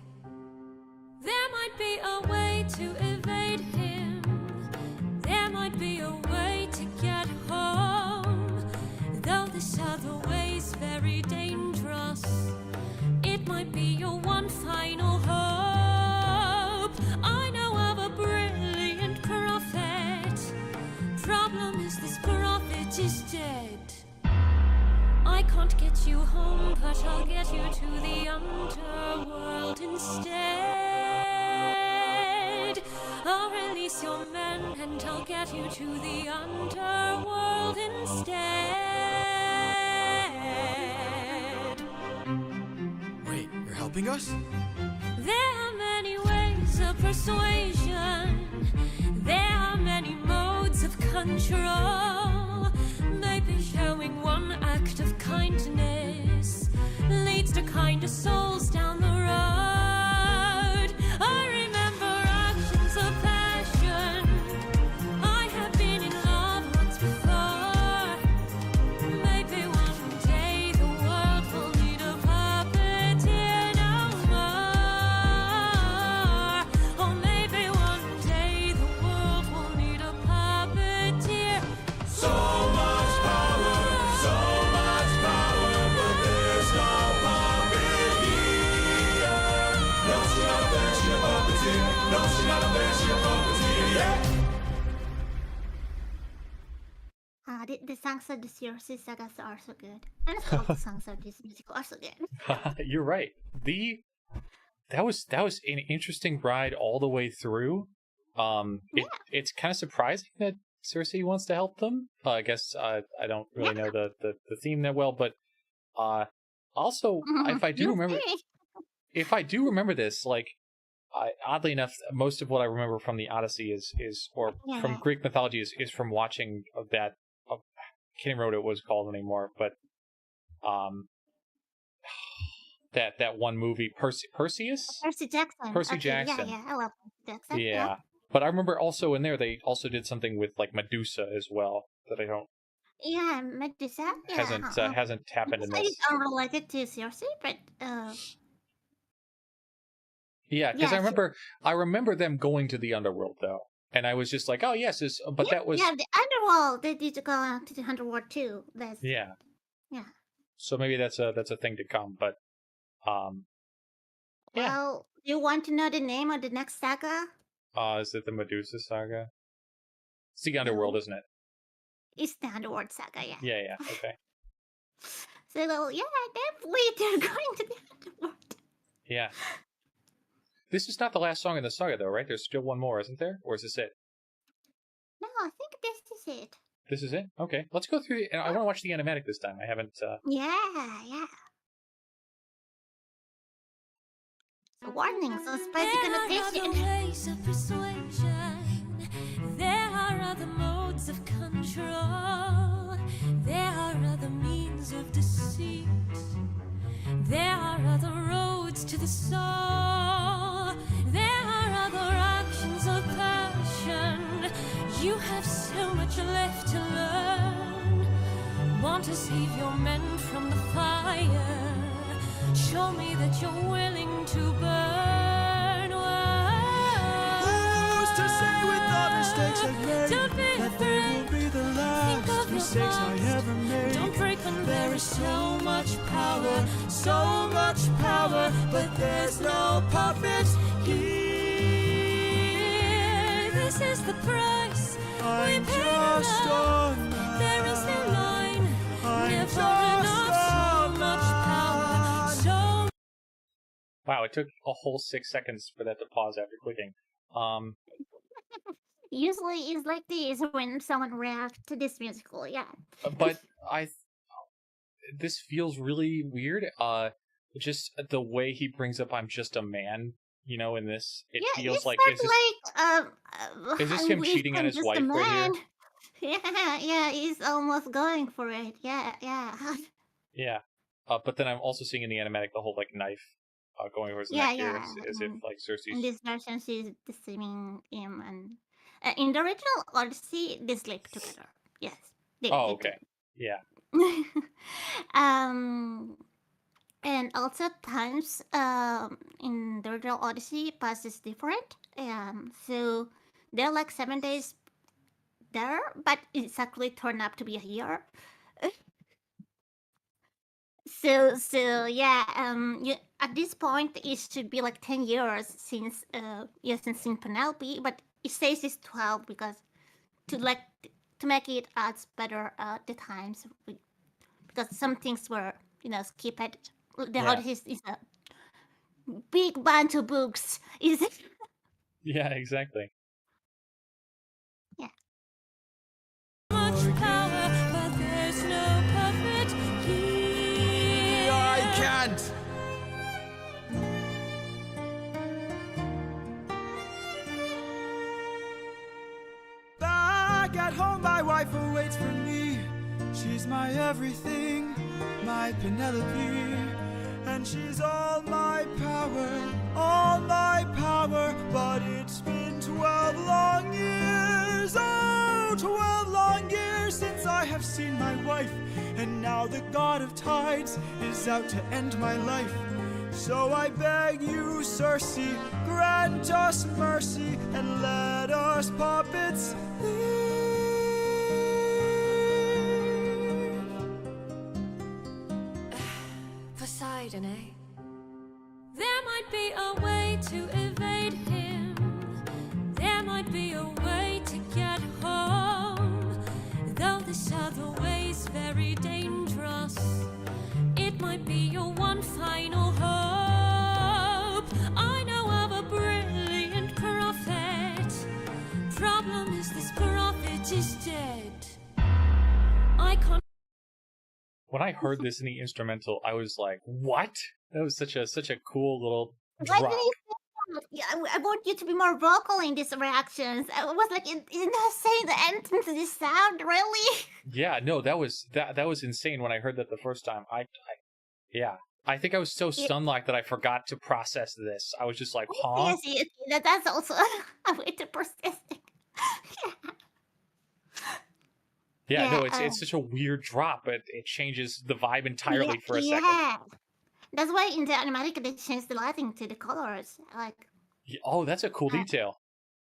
There might be a way to evade him. There might be a way to get home. Though this other way's very dangerous, it might be your one final hope. I know of a brilliant prophet. Problem is this prophet is dead. I can't get you home, but I'll get you to the underworld instead. I'll release your men and I'll get you to the underworld instead. Wait, you're helping us? There are many ways of persuasion. There are many modes of control. Maybe showing one act of kindness leads to kinder souls down the road. I remember actions of passion. I have been in love once before. Maybe one day the world will need a puppeteer no more. Or maybe one day the world will need a puppeteer. So much power, but there's no puppet here. No, she's not a bear, she's a puppeteer. No, she's not a bear, she's a puppeteer. Yeah. The songs of the Circe Saga are so good, and all the songs of this musical are so good. You're right. That was an interesting ride all the way through. It's kind of surprising that Circe wants to help them. I guess I don't really know the theme that well, but also if I do remember this, like oddly enough, most of what I remember from the Odyssey is from Greek mythology is from watching of that. I can't remember what it was called anymore, but that one movie, Perseus. Percy Jackson. Percy Okay, Jackson. Yeah, I love Percy Jackson. Yeah, but I remember also in there they also did something with like Medusa as well that I don't Yeah, Medusa. Yeah. hasn't happened in Medusa this. is unrelated to Circe, but Yeah, because yeah, I remember them going to the underworld though, and I was just like, oh yes, but that was the underworld. They did go out to the underworld too. That's yeah. yeah. So maybe that's a thing to come, but yeah. Well, do you want to know the name of the next saga? Is it the Medusa Saga? It's the underworld, isn't it? It's the underworld saga. Yeah. Yeah. Okay. So yeah, definitely they're going to the underworld. Yeah. This is not the last song in the saga, though, right? There's still one more, isn't there? Or is this it? No, I think this is it. This is it? Okay. Let's go through I want to watch the animatic this time. I haven't... Yeah. So warning, so spicy connotation. There are other ways of persuasion. There are other modes of control. There are other means of deceit. There are other roads to the soul. There are other actions of passion. You have so much left to learn. Want to save your men from the fire. Show me that you're willing to burn. Who's to say with the mistakes I've made Don't be that they will be the last of your mistakes I past. ever made? Don't break when There is so much power, but there's no puppet here. This is the price I'm we pay just for love. a man. There is no line. I'm Never just enough. So much power. So Wow, it took a whole 6 seconds for that to pause after clicking. Usually it's like this when someone reacts to this musical. Yeah. But this feels really weird. Just the way he brings up "I'm just a man," in this, it feels it's like not is this I him wish cheating on I'm his just wife a right man. Yeah, he's almost going for it. Yeah. here? Yeah. But then I'm also seeing in the animatic the whole like knife going over his Yeah, neck here, yeah. as if like Circe's. In this version, she's deceiving him, and in the original Odyssey, they sleep together. Yes. They Oh, do. okay. Yeah. And also times in the original Odyssey past is different. So they're like 7 days there, but it's actually turned up to be a year. So yeah, at this point it should be like 10 years since he hasn't seen Penelope, but it says it's 12 because to make it adds better the times because some things were skipped. The Odyssey is a big bunch of books. Is it? Yeah, exactly. Yeah. much power, but there's no puppet here. I can't. Back at home, my wife awaits for me. She's my everything, my Penelope. And she's all my power. But it's been 12 long years, 12 long years since I have seen my wife. And now the god of tides is out to end my life. So I beg you, Circe, grant us mercy and let us puppets leave. Poseidon, eh? There might be a way to evade him. There might be a way to get home. Though this other way's very dangerous, it might be your one final hope. I know of a brilliant prophet. Problem is this prophet is dead. I can't. When I heard this in the instrumental, I was like, "What?" That was such a cool little Why drop. did you say Yeah, I want you to be more vocal in these reactions. I was like, you're not saying the ending to this sound, really? Yeah, no, that was insane when I heard that the first time. Yeah. I think I was so Yeah, stunned like that I forgot to process this. I was just like, huh? I see. Okay, that's also a way to process it. Yeah, Yeah, no, it's such a weird drop, but it changes the vibe yeah, entirely for a second. yeah. That's why in the animatic they changed the lighting to the colors. Like, Oh, that's a cool uh, detail.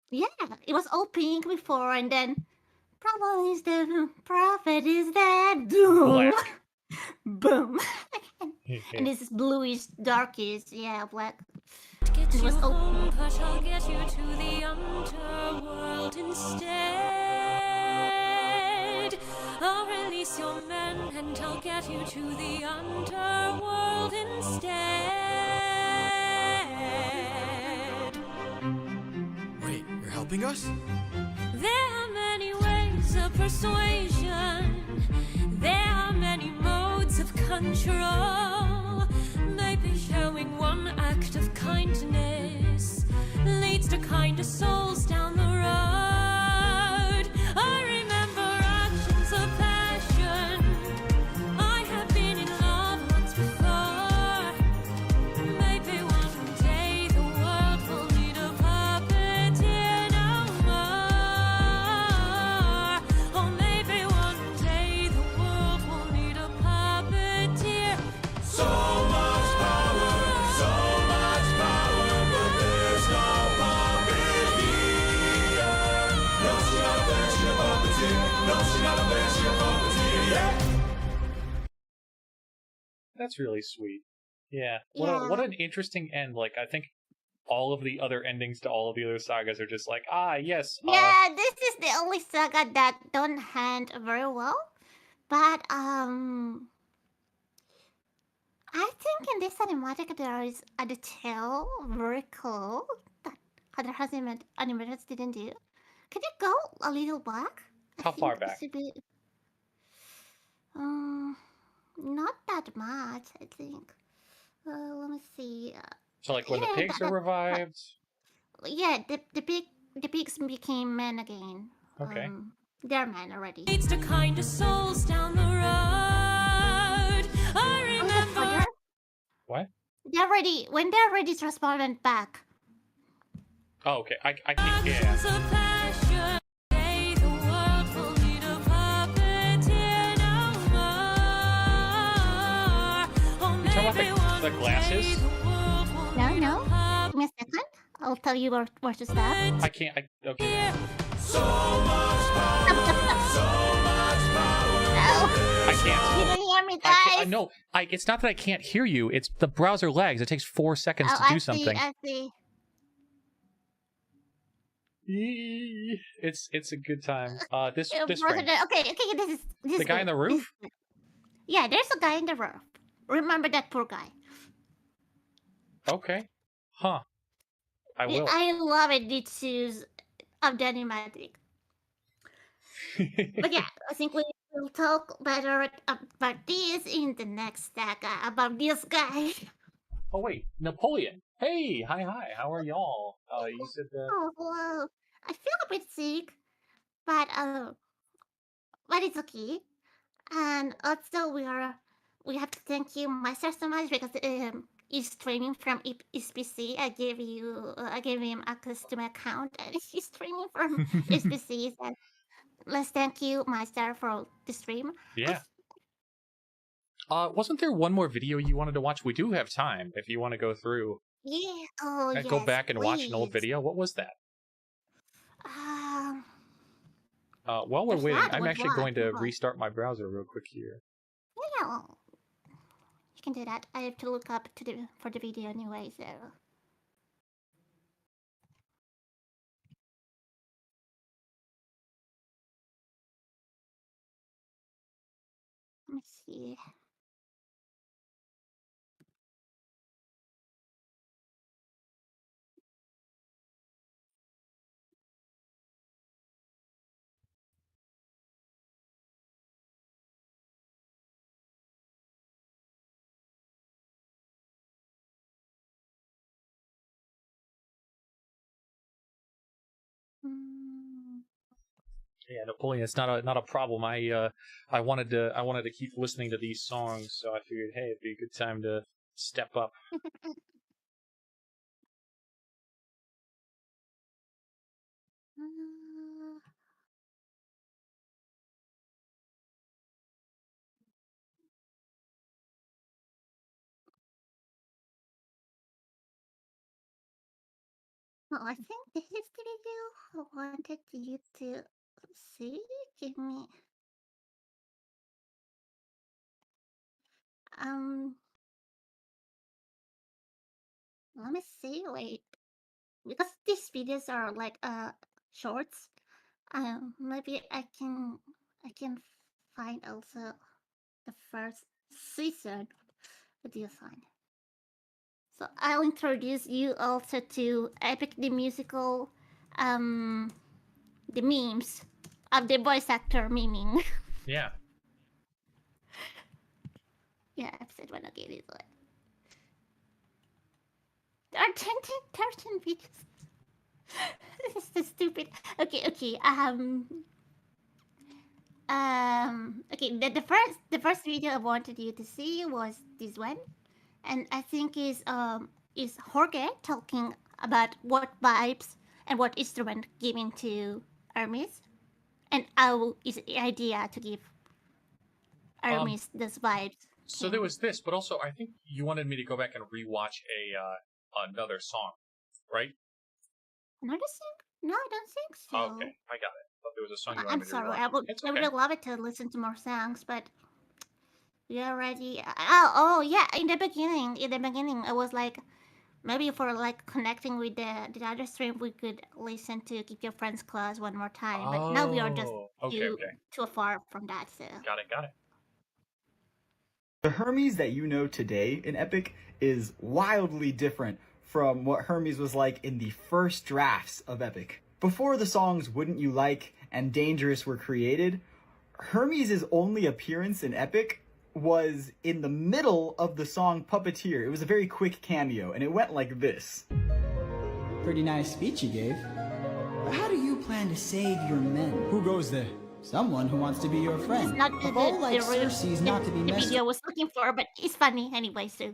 yeah, it was all pink before, and then problem is the prophet is dead. Boom, Black. boom, and this is bluish, darkish, yeah, black. Get And it you was all home, pink. but I'll get you to the underworld instead. I'll release your men and I'll get you to the underworld instead. Wait, you're helping us? There are many ways of persuasion. There are many modes of control. Maybe showing one act of kindness leads to kinder souls down the road. I remember actions of passion. I have been in love once before. Maybe one day the world will need a puppeteer no more. Or maybe one day the world will need a puppeteer. So much power, but there's no puppet here. No, she's not a bear, she's a puppeteer. No, she's not a bear, she's a puppeteer, yeah. That's really sweet. Yeah. Yeah, What an interesting end. Like I think all of the other endings to all of the other sagas are just like, yes, yeah. This is the only saga that don't hand very well, but I think in this animatic there is a detail very cool that other animators didn't do. Could you go a little back? I how far think it back? should be um not that much. I think. Let me see. So like when the Yeah, pigs are revived. yeah. The pigs became men again. Okay. They're men already. Leads to kinder souls down the road. I Oh, that's remember. fire. What? They're ready. When they're ready, transported back. Oh, okay. I can't. Actions Yeah. of passion. Day the world will need a puppeteer no more. Or You talking maybe about the one glasses? day the world will No, need no. a puppeteer. Give me a second. I'll tell you where to stop. I can't. Okay. So much power, No, I you can't. didn't hear me, I can't. guys. No. It's not that I can't hear you. It's the browser lags. It takes 4 seconds Oh, to do I something. see. I see. It's a good time. This Okay, ring. okay. This is The guy on the roof? Yeah, there's a guy in the roof. Remember that poor guy. Okay. Huh. I will. I love it. The shoes of the animatic. But yeah, I think we will talk better about this in the next saga about this guy. Oh wait, Napoleon. Hey, hi. How are y'all? You said that. Oh, hello. I feel a bit sick, but it's okay. And also we have to thank you, Meistr, so much because he's streaming from his PC. I gave him access to my account, and he's streaming from his PC. So let's thank you, Meistr, for the stream. Yeah. Wasn't there one more video you wanted to watch? We do have time if you want to go through. Yeah. Oh, yes. Go back and watch an old please. video. What was that? Um. While we're There's waiting, that I'm one. actually going to What? restart my browser real quick here. Yeah. You can do that. I have to look up for the video anyway, so. Let me see. Yeah, Napoleon, it's not a problem. I wanted to keep listening to these songs, so I figured, hey, it'd be a good time to step up. Well, I think this is the video I wanted you to see. Give me um. Let me see. Wait, because these videos are like shorts. Maybe I can find also the first season video find. So I'll introduce you also to Epic the Musical, um, the memes of the voice actor memeing. Yeah. Yeah, episode 1, okay, this one. There are 13 videos. This is so stupid. Okay. Okay. The first video I wanted you to see was this one, and I think is Jorge talking about what vibes and what instrument giving to Hermes, and how is the idea to give Hermes those vibes. So there was this, but also I think you wanted me to go back and rewatch another song, right? Another song? No, I don't think so. Oh, okay, I got it. Thought there was a song you wanted I'm me to sorry. rewatch. I would love it to listen to more songs, but we already. Oh yeah. In the beginning, I was like, maybe for like connecting with the other stream, we could listen to Keep Your Friends Close one more time. But now we are just too far from that. So Got it. The Hermes that you know today in Epic is wildly different from what Hermes was like in the first drafts of Epic. Before the songs Wouldn't You Like and Dangerous were created, Hermes' only appearance in Epic was in the middle of the song Puppeteer. It was a very quick cameo, and it went like this. Pretty nice speech you gave. But how do you plan to save your men? Who goes there? Someone who wants to be your friend. it's not A role like Circe is not to be the messed video I was looking for, but it's funny anyway. So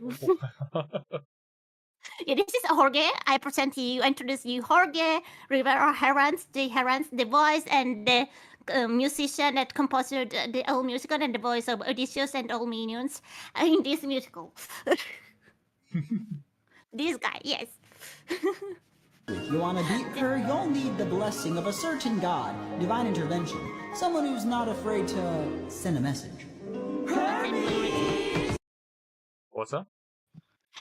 yeah, this is Jorge. I present to you, introduce you, Jorge Rivera Herranz, the voice and the musician that composed the whole musical and the voice of Odysseus and all minions in this musical. This guy, yes. If you want to beat her, you'll need the blessing of a certain god, divine intervention, someone who's not afraid to send a message. What's up?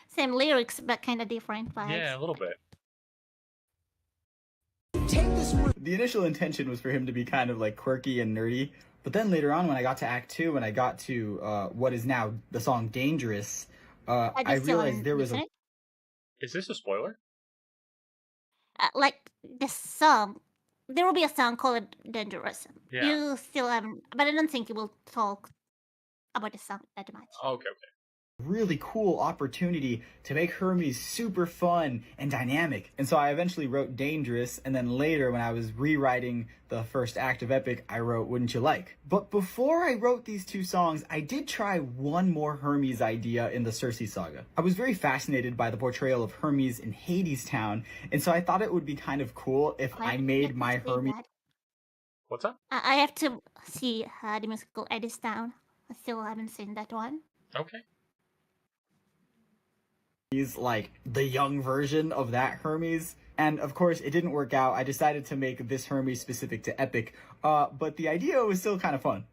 Same lyrics, but kind of different vibes. Yeah, a little bit. The initial intention was for him to be kind of like quirky and nerdy, but then later on when I got to Act 2, when I got to what is now the song Dangerous, I realized there was a... Is this a spoiler? Like the song, there will be a song called Dangerous. Yeah. You still haven't, but I don't think you will talk about the song that much. Okay. really cool opportunity to make Hermes super fun and dynamic. And so I eventually wrote Dangerous, and then later when I was rewriting the first act of Epic, I wrote Wouldn't You Like. But before I wrote these two songs, I did try one more Hermes idea in the Circe Saga. I was very fascinated by the portrayal of Hermes in Hades Town, and so I thought it would be kind of cool if I made my Hermes... What's up? I have to see the musical Hades Town. I still haven't seen that one. Okay. He's like the young version of that Hermes. And of course, it didn't work out. I decided to make this Hermes specific to Epic. But the idea was still kind of fun.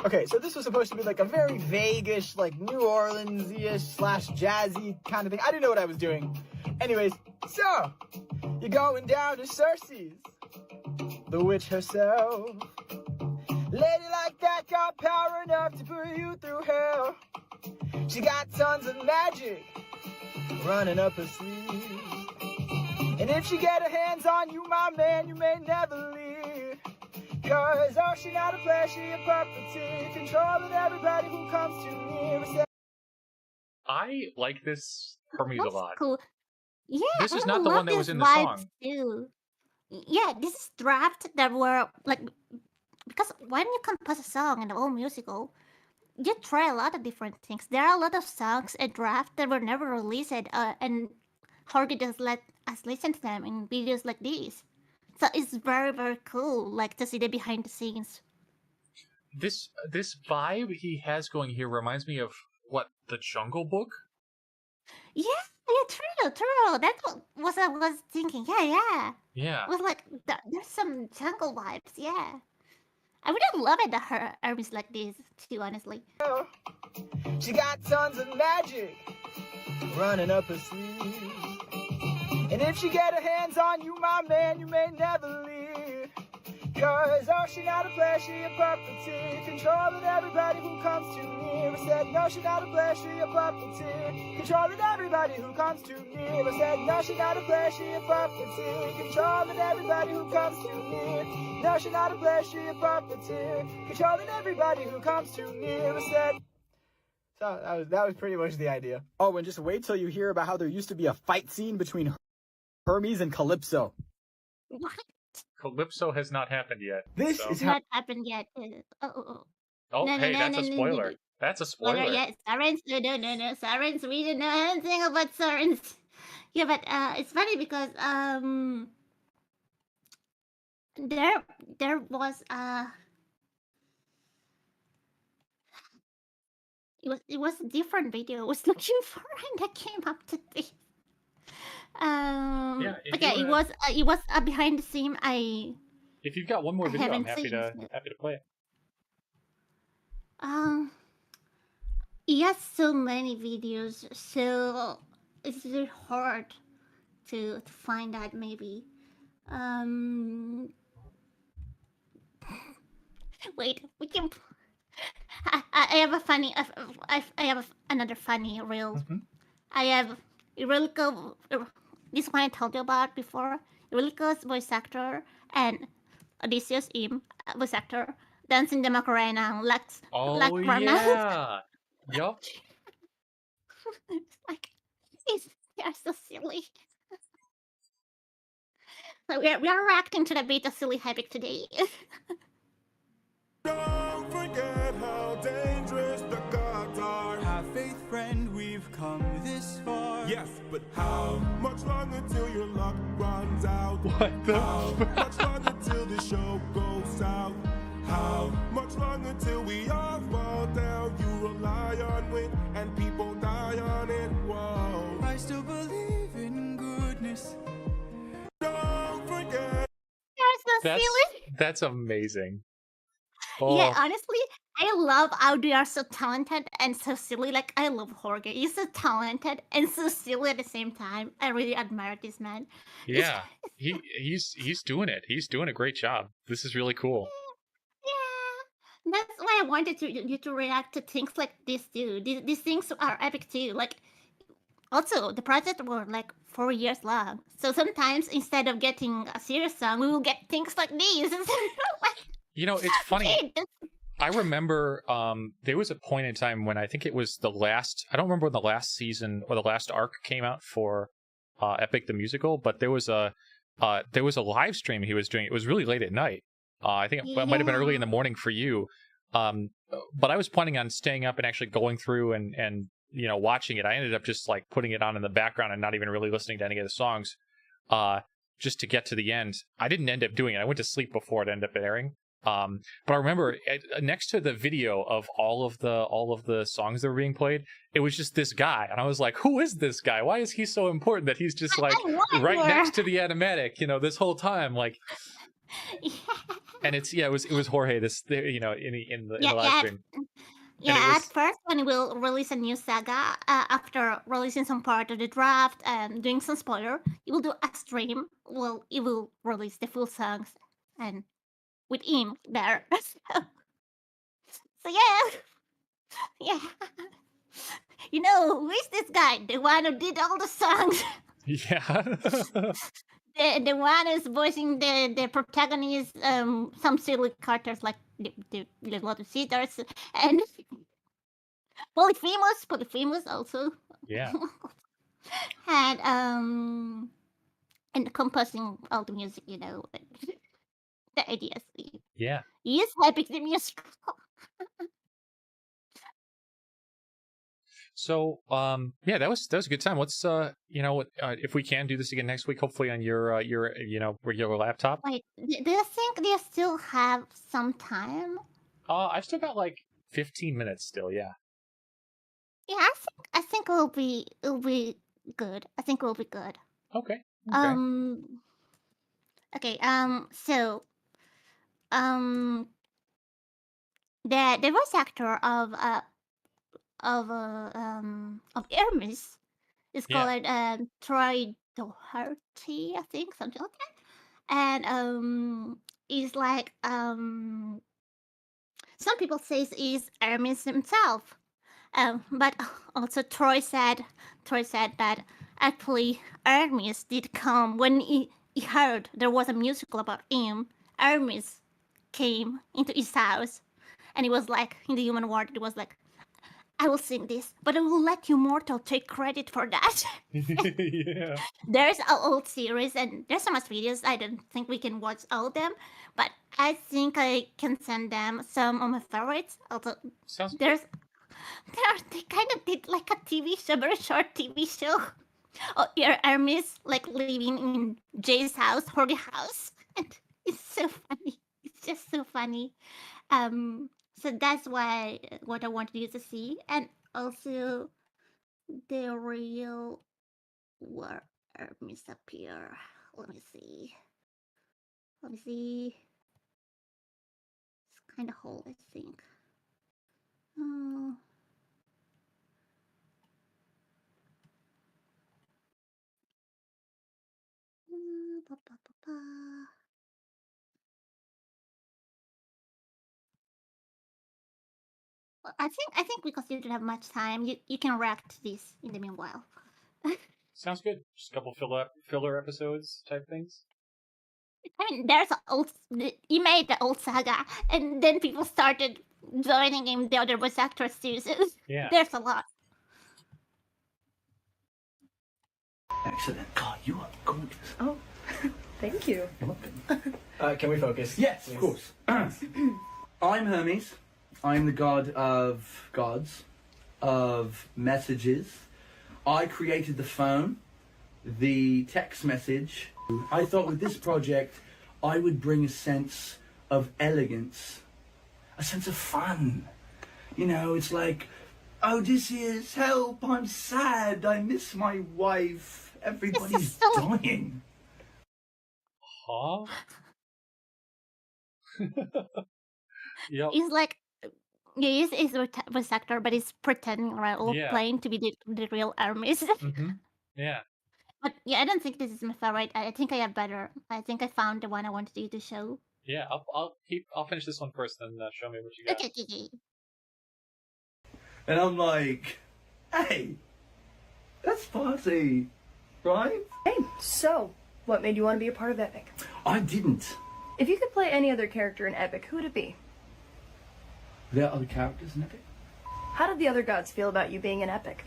Okay, so this was supposed to be like a very vague-ish, like New Orleans-ish / jazzy kind of thing. I didn't know what I was doing. Anyways, so you're going down to Circe's, the witch herself. Lady like that got power enough to put you through hell. She got tons of magic running up her sleeve. And if she get her hands on you, my man, you may never leave. Cause oh, she not a player, she a puppeteer, controlling everybody who comes too near. I like this Hermes a lot. Cool. Yeah, This is I not the love one that was these in the vibes song. Too. Yeah, this is draft that were like, because when you compose a song in the old musical, you try a lot of different things. There are a lot of songs and draft that were never released, and Jorge just let us listen to them in videos like this. So it's very very cool, like to see the behind the scenes. This vibe he has going here reminds me of what, the Jungle Book? Yeah, yeah, true. That's what was I was thinking. Yeah. Yeah. It was like there's some jungle vibes. Yeah, I would have loved her armies like this too, honestly. She got tons of magic running up her sleeve. And if she get her hands on you, my man, you may never leave. Cause oh, she not a player, she a puppeteer, controlling everybody who comes too near. I said no, she not a player, she a puppeteer, controlling everybody who comes too near. I said no, she not a player, she a puppeteer, controlling everybody who comes too near. No, she not a player, she a puppeteer, controlling everybody who comes too near. I said. So that was pretty much the idea. Oh, and just wait till you hear about how there used to be a fight scene between Hermes and Calypso. What? Calypso has not happened yet. This so. is how. Not happened yet. Oh, No, hey, no, that's no, a no, spoiler. no. That's a Spoiler, spoiler. yeah, sirens. No. Sirens. We didn't know anything about sirens. Yeah, but it's funny because there was it was a different video I was looking for and that came up today. Yeah, but yeah, it was a behind the scene. If you've got one more video, I'm haven't happy seen to it. happy to play it. He has so many videos, so it's really hard to find that maybe. Wait, we can. I have a funny. I have another funny reel. Mm-hmm. I have Irilico. This one I told you about before. Irilico's voice actor and Odysseus Im voice actor dancing the Macarena like Oh Rama. yeah. Yup. It's like they are so silly. So we are reacting to the beat of Silly Epic today. Don't forget how dangerous the gods are. Have faith, friend, we've come this far. Yes, but how much longer till your luck runs out? What the? How much longer till the show goes south? How much longer till we all fall down? You rely on wind and people die on it. Whoa. I still believe in goodness. Don't forget. They're so silly. That's amazing. Oh. Yeah, honestly, I love how they are so talented and so silly. Like, I love Jorge. He's so talented and so silly at the same time. I really admire this man. Yeah, he's doing it. He's doing a great job. This is really cool. Yeah, that's why I wanted you to react to things like this too. These things are epic too. Like, also the project were like 4 years long, so sometimes instead of getting a serious song, we will get things like these. You know, it's funny. I remember there was a point in time when I think it was the last, I don't remember when the last season or the last arc came out for Epic the Musical, but there was a live stream he was doing. It was really late at night. I think it might have been early in the morning for you. But I was planning on staying up and actually going through and you know, watching it. I ended up just like putting it on in the background and not even really listening to any of the songs just to get to the end. I didn't end up doing it. I went to sleep before it ended up airing. But I remember next to the video of all of the songs that were being played, it was just this guy, and I was like, "Who is this guy? Why is he so important that he's just like right next to the animatic, you know, this whole time?" Like, Yeah. And it was Jorge. This, you know, in the live stream. Yeah, at first when we'll release a new saga, after releasing some part of the draft and doing some spoiler, it will do a stream. Well, it will release the full songs and with him there. So yeah. You know, who is this guy? The one who did all the songs. Yeah. The one who's voicing the protagonist, some silly characters like the Little Sisters and Polyphemus also. Yeah. And and composing all the music. The ideas. Yeah. He is Epic the musical. So, yeah, that was a good time. Let's, if we can do this again next week, hopefully on your regular laptop. Wait, do you think they still have some time? I've still got like 15 minutes still. Yeah. Yeah, I think it'll be good. I think it'll be good. Okay. Okay. So the voice actor of Hermes is Yeah. called Troy Doherty, I think, something like that. And he's like some people say he's Hermes himself. But also Troy said that actually Hermes did come when he heard there was a musical about him. Hermes came into his house, and he was like, in the human world, it was like, I will sing this, but I will let you mortal take credit for that. Yeah. There's an old series, and there's so much videos. I don't think we can watch all of them, but I think I can send them some of my favorites. Also, Sounds they kind of did like a TV show, very short TV show. Oh, your Hermes like living in Jay's house, Jorge's house, and it's so funny. It's just so funny. So that's what I wanted you to see, and also the real where Hermes appear. Let me see. It's kind of old, I think. Oh. Ba, ba, ba, ba. Well, I think because you don't have much time, you can react to this in the meanwhile. sounds good. Just a couple filler episodes type things. I mean, there's he made the old saga, and then people started joining him the other voice actors too. So Yeah. there's a lot. Excellent. God, you are gorgeous. Oh, thank you. You're welcome. Can we focus? Yes, of course. I'm Hermes. I'm the god of gods, of messages. I created the phone, the text message. I thought with this project, I would bring a sense of elegance, a sense of fun. It's like, Odysseus, help, I'm sad, I miss my wife, everybody's dying. Huh? Yep. He's like, he's a voice actor, but he's pretending or playing to be the real Hermes. Mm-hmm. Yeah. But yeah, I don't think this is my favorite. I think I have better. I think I found the one I wanted you to show. Yeah. I'll finish this one first, then show me what you got. Okay. And I'm like, hey, that's party, right? Hey, so, what made you want to be a part of Epic? I didn't. If you could play any other character in Epic, who would it be? There are other characters in Epic. How did the other gods feel about you being in Epic?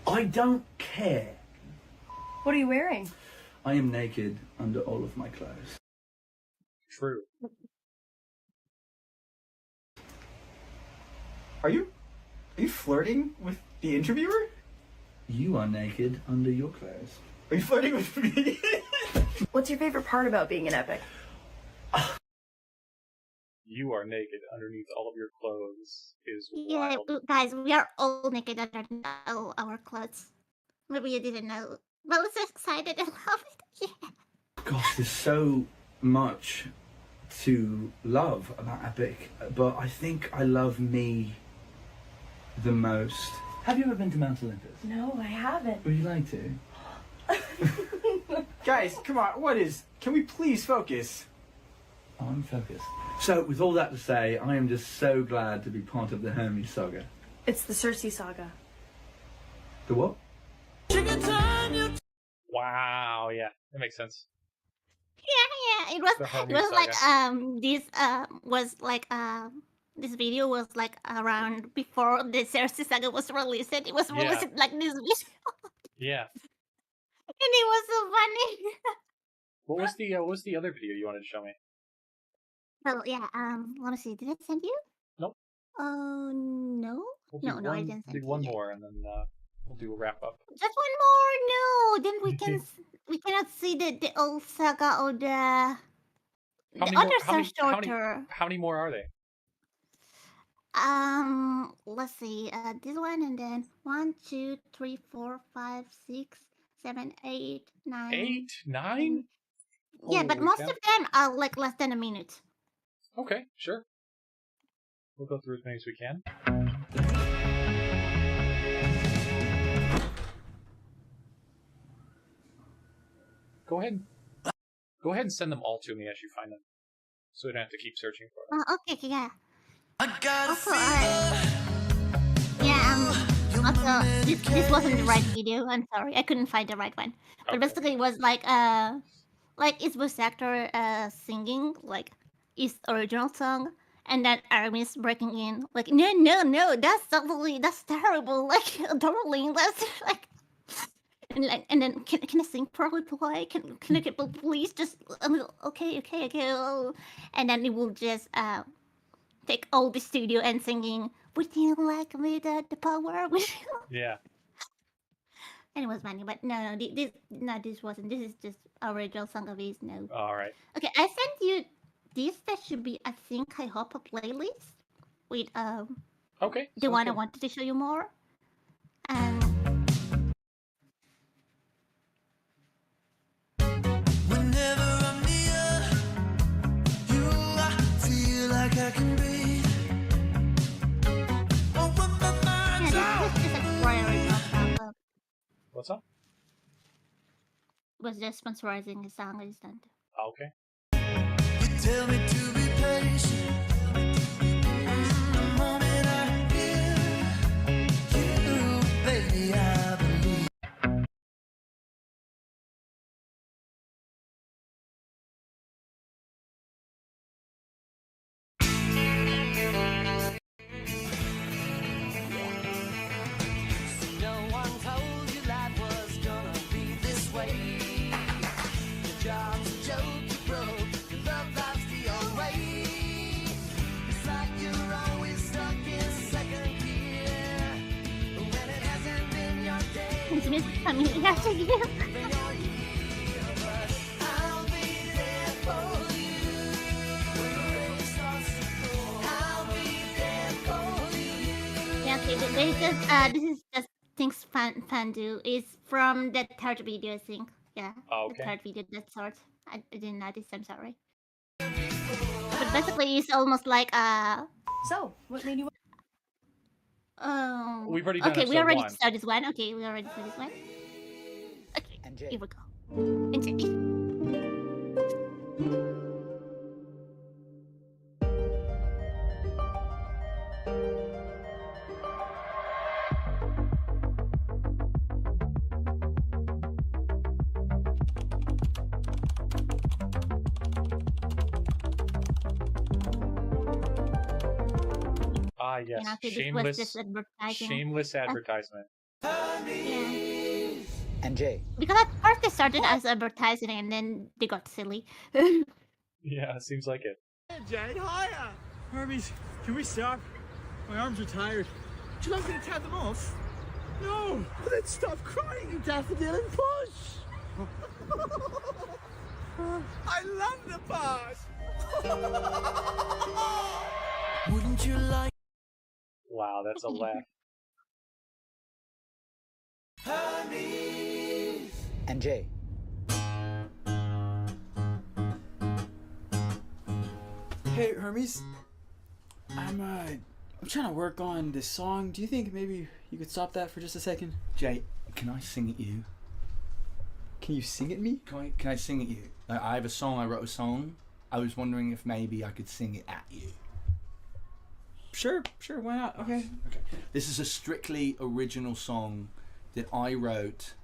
I don't care. What are you wearing? I am naked under all of my clothes. True. Are you flirting with the interviewer? You are naked under your clothes. Are you flirting with me? What's your favorite part about being in Epic? You are naked underneath all of your clothes is Yeah, wild. guys, we are all naked under all our clothes. Maybe you didn't know. Well, I'm so excited. I love it. Yeah. Gosh, there's so much to love about Epic, but I think I love me the most. Have you ever been to Mount Olympus? No, I haven't. Would you like to? Guys, come on, can we please focus? I'm focused. So, with all that to say, I am just so glad to be part of the Hermes Saga. It's the Circe Saga. The what? Wow. Yeah, that makes sense. Yeah. It was like this video was like around before the Circe Saga was released. It was released like this video. Yeah. it was so funny. What was the other video you wanted to show me? So yeah, let me see. Did I send you? Nope. Oh no. We'll do No, I didn't send do you one yet. more, and then we'll do a wrap up. Just one more. No, then we cannot see the old saga or the other Search shorter. How many more are they? Let's see. This one and then 1, 2, 3, 4, 5, 6, 7, 8, 9. 8, 9? Yeah, but Holy most cow. of them are like less than a minute. Okay, sure. We'll go through as many as we can. Go ahead and send them all to me as you find them, so we don't have to keep searching for them. Okay, yeah. I got Also, also, this wasn't the right video. I'm sorry, I couldn't find the right one. But Okay. basically, it was like his voice actor singing like his original song, and then Aramis breaking in like, no, that's terrible. Like, darling, that's like. And then can I sing properly? Can I please just okay. Oh. And then it will just take all the studio and singing. Would you like me the power? Yeah. And it was funny, but no, this wasn't. This is just original song of his. No. All right. Okay, I sent you this. That should be, I hope, a playlist with Okay. the sounds one I good. wanted to show you more. And Whenever I'm near you, I feel like I can breathe. Oh, when my mind's yeah, out. this was just a original song. What's up? Was just sponsorizing a song I just done. Okay. You tell me to be patient. The moment I hear you, baby, I believe. No one told you life was gonna be this way. Your job's a joke, you broke. Your love life's the old way. It's like you're always stuck in second gear. When it hasn't been your day, This music familiar to you. then you're here. But I'll be there for you. When the rain starts to pour, I'll be there for you. Yeah, okay, this is just things fan do. Is from the third video, I think. Yeah, Okay. the third video, that sort. I didn't notice. I'm sorry. But basically, it's almost like So, what made you? We've already done okay, we episode already 1. started this one. Okay, we already started this one. Okay, And Jay. here we go. Enjoy. Ah, yes. You know, okay, this was Shameless, just advertising. shameless advertisement. Yeah. And Jay. Because at first they started as advertising and then they got silly. Yeah, seems like it. Jade, hiya! Hermes, can we stop? My arms are tired. Would you like me to tap them off? No! Well, then stop crying, you daffodil, and push! I love the part! Wouldn't you like Wow, that's a laugh. Hermes? And Jay. Hey, Hermes. I'm trying to work on this song. Do you think maybe you could stop that for just a second? Jay, can I sing at you? Can you sing at me? Can I sing at you? I have a song. I wrote a song. I was wondering if maybe I could sing it at you. Sure, why not? Okay. This is a strictly original song that I wrote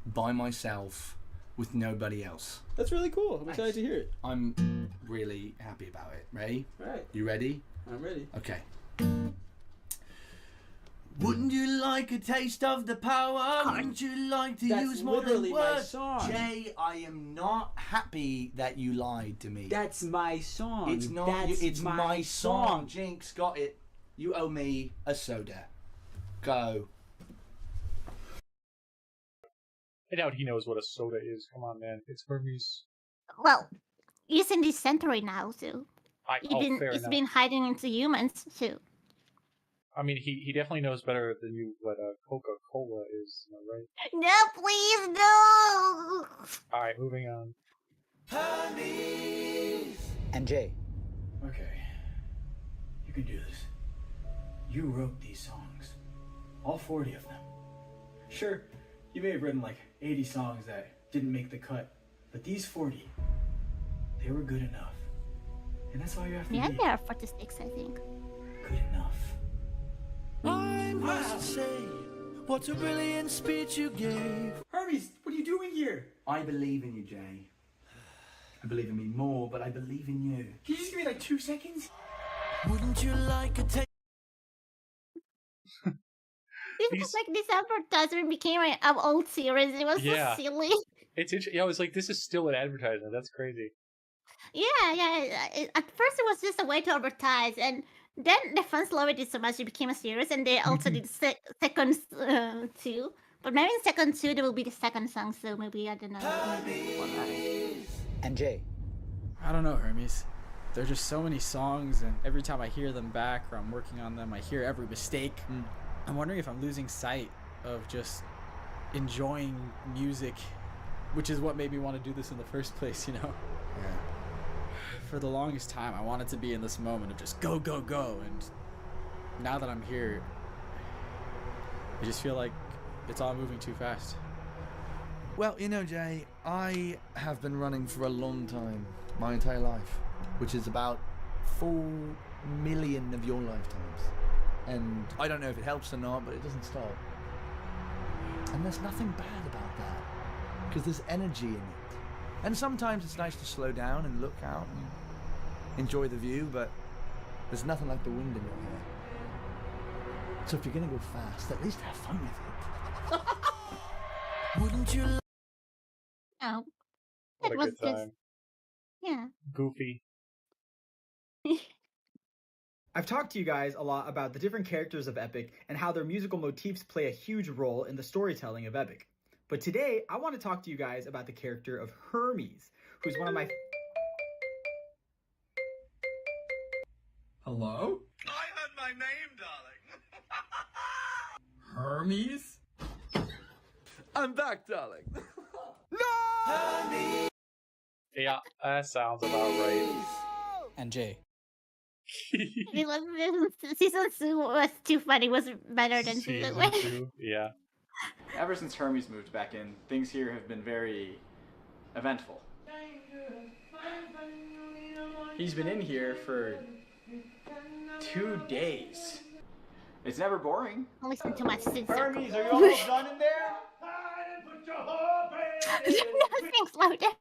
by myself with nobody else. That's really cool. I'm excited to hear it. I'm really happy about it. Ready? Alright, You ready? I'm ready. Okay. Wouldn't you like a taste of the power? Wouldn't you like to That's use more than literally my words? song. Jay, I am not happy that you lied to me. That's my song. It's not. That's It's my song. Jinx, got it. You owe me a soda. Go. I doubt he knows what a soda is. Come on, man. It's Hermes. Well, he's in this century now, so Fair he's enough. been hiding into humans, so. I mean, he definitely knows better than you what Coca-Cola is, right? No, please, no! All right, moving on. And Jay. Okay. You can do this. You wrote these songs. All 40 of them. Sure, you may have written like 80 songs that didn't make the cut, but these 40, they were good enough. And that's all you have to Yeah, be. there are 46, I think. Good enough. I must say, what a brilliant speech you gave. Hermes, what are you doing here? I believe in you, Jay. I believe in me more, but I believe in you. Can you just give me like 2 seconds? Wouldn't you like a taste? It's like this advertisement became an old series. It was Yeah. so silly. It's interesting. Yeah, I was like, this is still an advertisement. That's crazy. Yeah. At first, it was just a way to advertise, and then the fans loved it so much it became a series, and they also did second two. But maybe in second two there will be the second song, so maybe I don't know. Maybe And Jay. I don't know, Hermes. There are just so many songs, and every time I hear them back or I'm working on them, I hear every mistake. I'm wondering if I'm losing sight of just enjoying music, which is what made me want to do this in the first place, you know? Yeah. For the longest time, I wanted to be in this moment of just go, go, go, and now that I'm here, I just feel like it's all moving too fast. Well, you know, Jay, I have been running for a long time, my entire life, which is about 4 million of your lifetimes. And I don't know if it helps or not, but it doesn't stop. And there's nothing bad about that, because there's energy in it. And sometimes it's nice to slow down and look out and enjoy the view, but there's nothing like the wind in your hair. So if you're gonna go fast, at least have fun with it. Wouldn't you like Oh, What it a was good just time. yeah. Goofy. I've talked to you guys a lot about the different characters of Epic and how their musical motifs play a huge role in the storytelling of Epic. But today, I want to talk to you guys about the character of Hermes, who's one of my... Hello? I heard my name, darling. Hermes? I'm back, darling. Yeah, that sounds about right. And Jay. It was, season 2 was too funny. It was better than season 1. 2, yeah. Ever since Hermes moved back in, things here have been very eventful. He's been in here for 2 days. It's never boring. Don't listen too much. Hermes, are you almost done in there? Nothing slow down.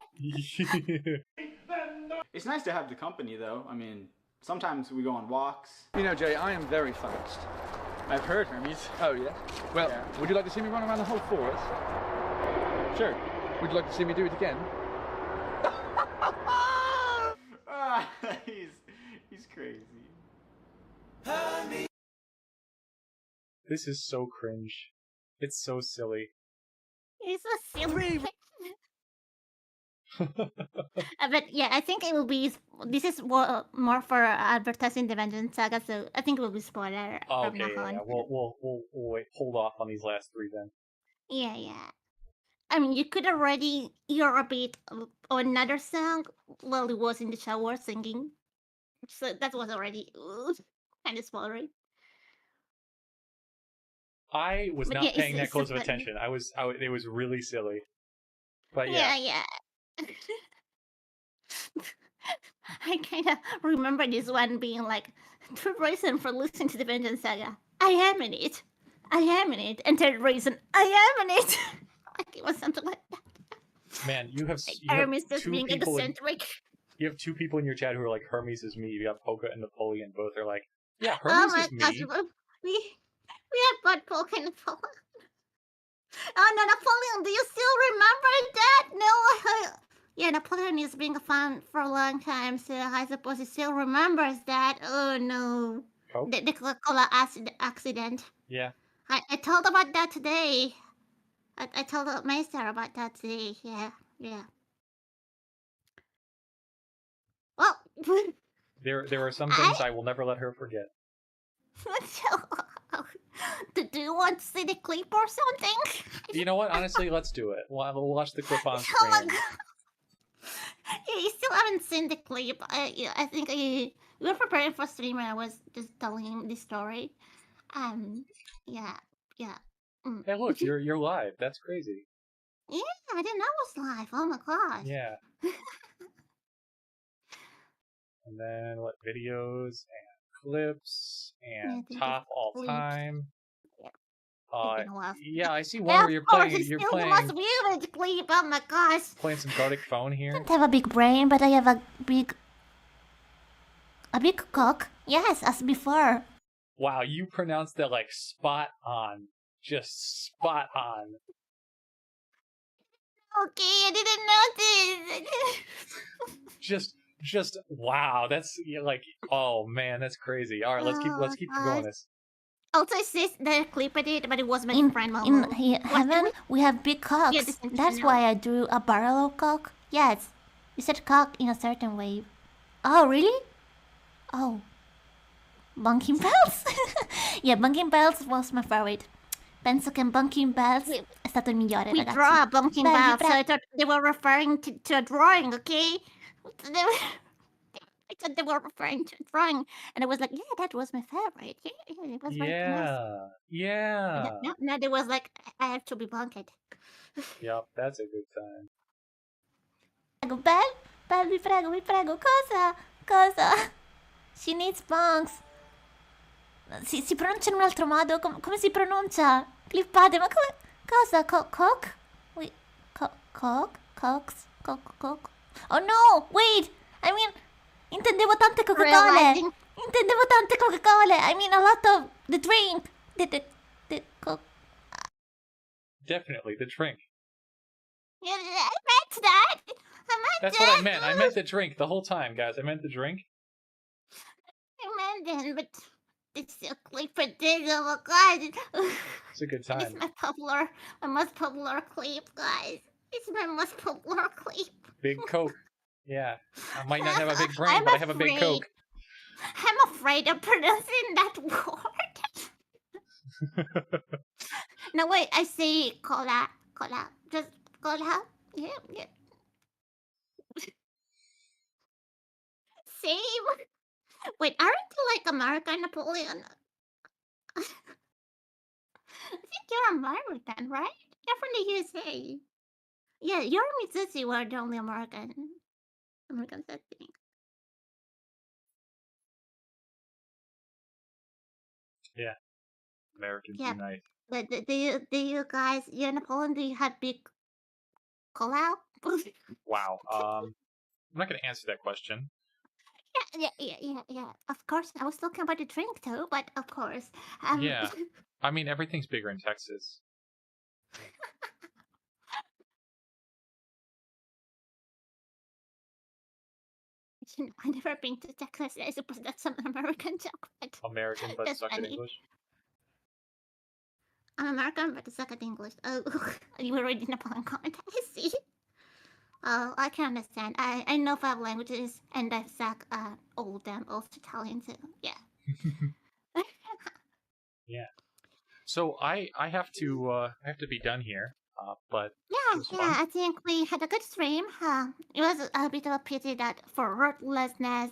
It's nice to have the company, though. I mean, sometimes we go on walks. You know, Jay, I am very fast. I've heard, Hermes. Oh, yeah? Well, Yeah. would you like to see me run around the whole forest? Sure. Would you like to see me do it again? He's crazy. This is so cringe. It's so silly. It's a silly. But yeah, I think it will be. This is more for advertising the Vengeance Saga, so I think it will be spoiler from Okay, now on. yeah. We'll wait, hold off on these last 3 then. Yeah. I mean, you could already hear a bit of another song while he was in the shower singing, so that was already kind of spoilery. I was But not yeah, paying that it's close of so funny. attention. It was really silly. But yeah. Yeah. I kind of remember this one being like, third reason for listening to the Vengeance Saga, I am in it. And third reason, I am in it. Like it was something like that. Man, you have Hermes just 2 being people egocentric. you have 2 people in your chat who are like, Hermes is me. You got Polka and Napoleon. Both are like, yeah, Oh Hermes my is gosh, me. we have about poking Napoleon. Oh no, Napoleon, do you still remember that? No, yeah, Napoleon is being a fan for a long time, so I suppose he still remembers that. Oh no, Coke? the Coca-Cola accident. Yeah. I told about that today. I told Meistr about that today. Yeah, yeah. Well, There are some I things I will never let her forget. do you want to see the clip or something? You know what? Honestly, let's do it. We'll watch the clip on Oh my screen. god. Yeah, you still haven't seen the clip. I think we were preparing for stream and I was just telling him the story. Yeah, yeah. Mm. Hey, look, you're live. That's crazy. Yeah, I didn't know it was live. Oh my gosh. Yeah. And then what? Videos and clips Yeah, I and think it's top all clips. time. Yeah, it's been a while. Yeah, I see one Yeah, where of you're course, playing. it's You're still the playing most viewed clip. Oh my gosh. playing some Gartic Phone I here. don't have a big brain, but I have a big cock. Yes, as before. Wow, you pronounced that like spot on. Just spot on. Okay, I didn't notice. Just wow. That's like, oh man, that's crazy. All right, let's keep going this. Also, it says the clip I did, but it was my friend Momo. In heaven, we have big cocks. Yeah, this That's why I drew a barrel of cock. Yes, you said cock in a certain way. Oh, really? Oh. Bunking bells? Yeah, bunking bells was my favorite. Penso che bunking bells è stato il migliore, We ragazzi. draw a bunking Belli, bell, so bravi. I thought they were referring to a drawing, okay? I thought they were referring to a drawing, and I was like, yeah, that was my favorite. Yeah, it was very nice. Yeah. Now there was like, I have to be bunked. Yep, that's a good time. Belle, vi prego, cosa? She needs bunks. Si pronuncia in un altro modo? Come si pronuncia? Clippate, ma come... Cosa? Cock? Wait, cock? Cock? Oh no, wait! I mean, intendevo tante Coca-Cola! Realizing. Intendevo tante Coca-Cola! I mean, a lot of the drink! The Coke... Definitely the drink. Yeah, I meant that. That's what I meant. I meant the drink the whole time, guys. I meant the drink. I meant it, but it's a clip for this. Oh my god. It's a good It's time. my most popular clip, guys. It's my most popular clip. Big Coke. Yeah. I might not have a big brain, but I have a big Coke. I'm afraid of pronouncing that word. No, wait, I say cola. Just cola. Yeah. Same. Wait, aren't you like American Napoleon? I think you're American, right? You're from the USA. Yeah, you're Mitsushi were the only Americans, I think. Yeah. Americans Yeah. unite. Do you guys, you and Napoleon, do you have big collab? Wow. I'm not gonna answer that question. Yeah. Of course, I was talking about the drink too, but of course. Yeah. I mean, everything's bigger in Texas. I've never been to Texas. I suppose that's an American joke, but American, but that's suck at funny. English. I'm American, but I suck at English. Oh, you were reading Napoleon comment. I see. Oh, I can understand. I know 5 languages, and I suck at all of them, also Italian too. Yeah. Yeah. So I have to be done here. But it was Yeah, fun. I think we had a good stream. It was a bit of a pity that for rootlessness,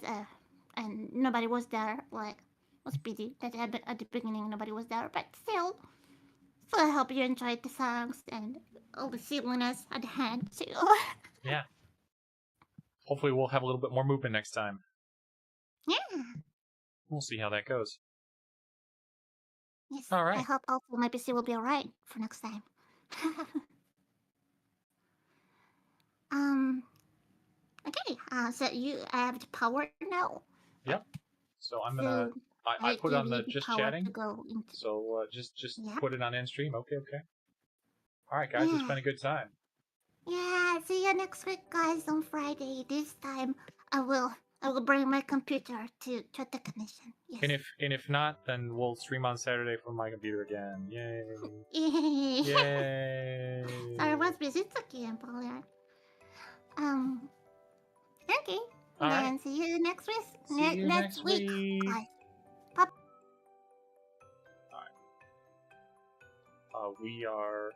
and nobody was there. Like, it was pity that at the beginning nobody was there, but still. So I hope you enjoyed the songs and all the silliness at the hand too. Yeah. Hopefully we'll have a little bit more movement next time. Yeah. We'll see how that goes. Yes. All right. I hope also my PC will be alright for next time. Okay. So you have the power now. Yep. So I'm gonna I put give on you the just power chatting. to go into. So just Yeah. put it on end stream. Okay. All right, guys, it's Yeah. been a good time. Yeah, see you next week, guys, on Friday. This time, I will bring my computer to the technician. Yes. And if not, then we'll stream on Saturday from my computer again. Yay! Yay! Yay! Sorry, I was busy talking, Paul. Okay. All right. Then see you next week. See you next week. guys. We are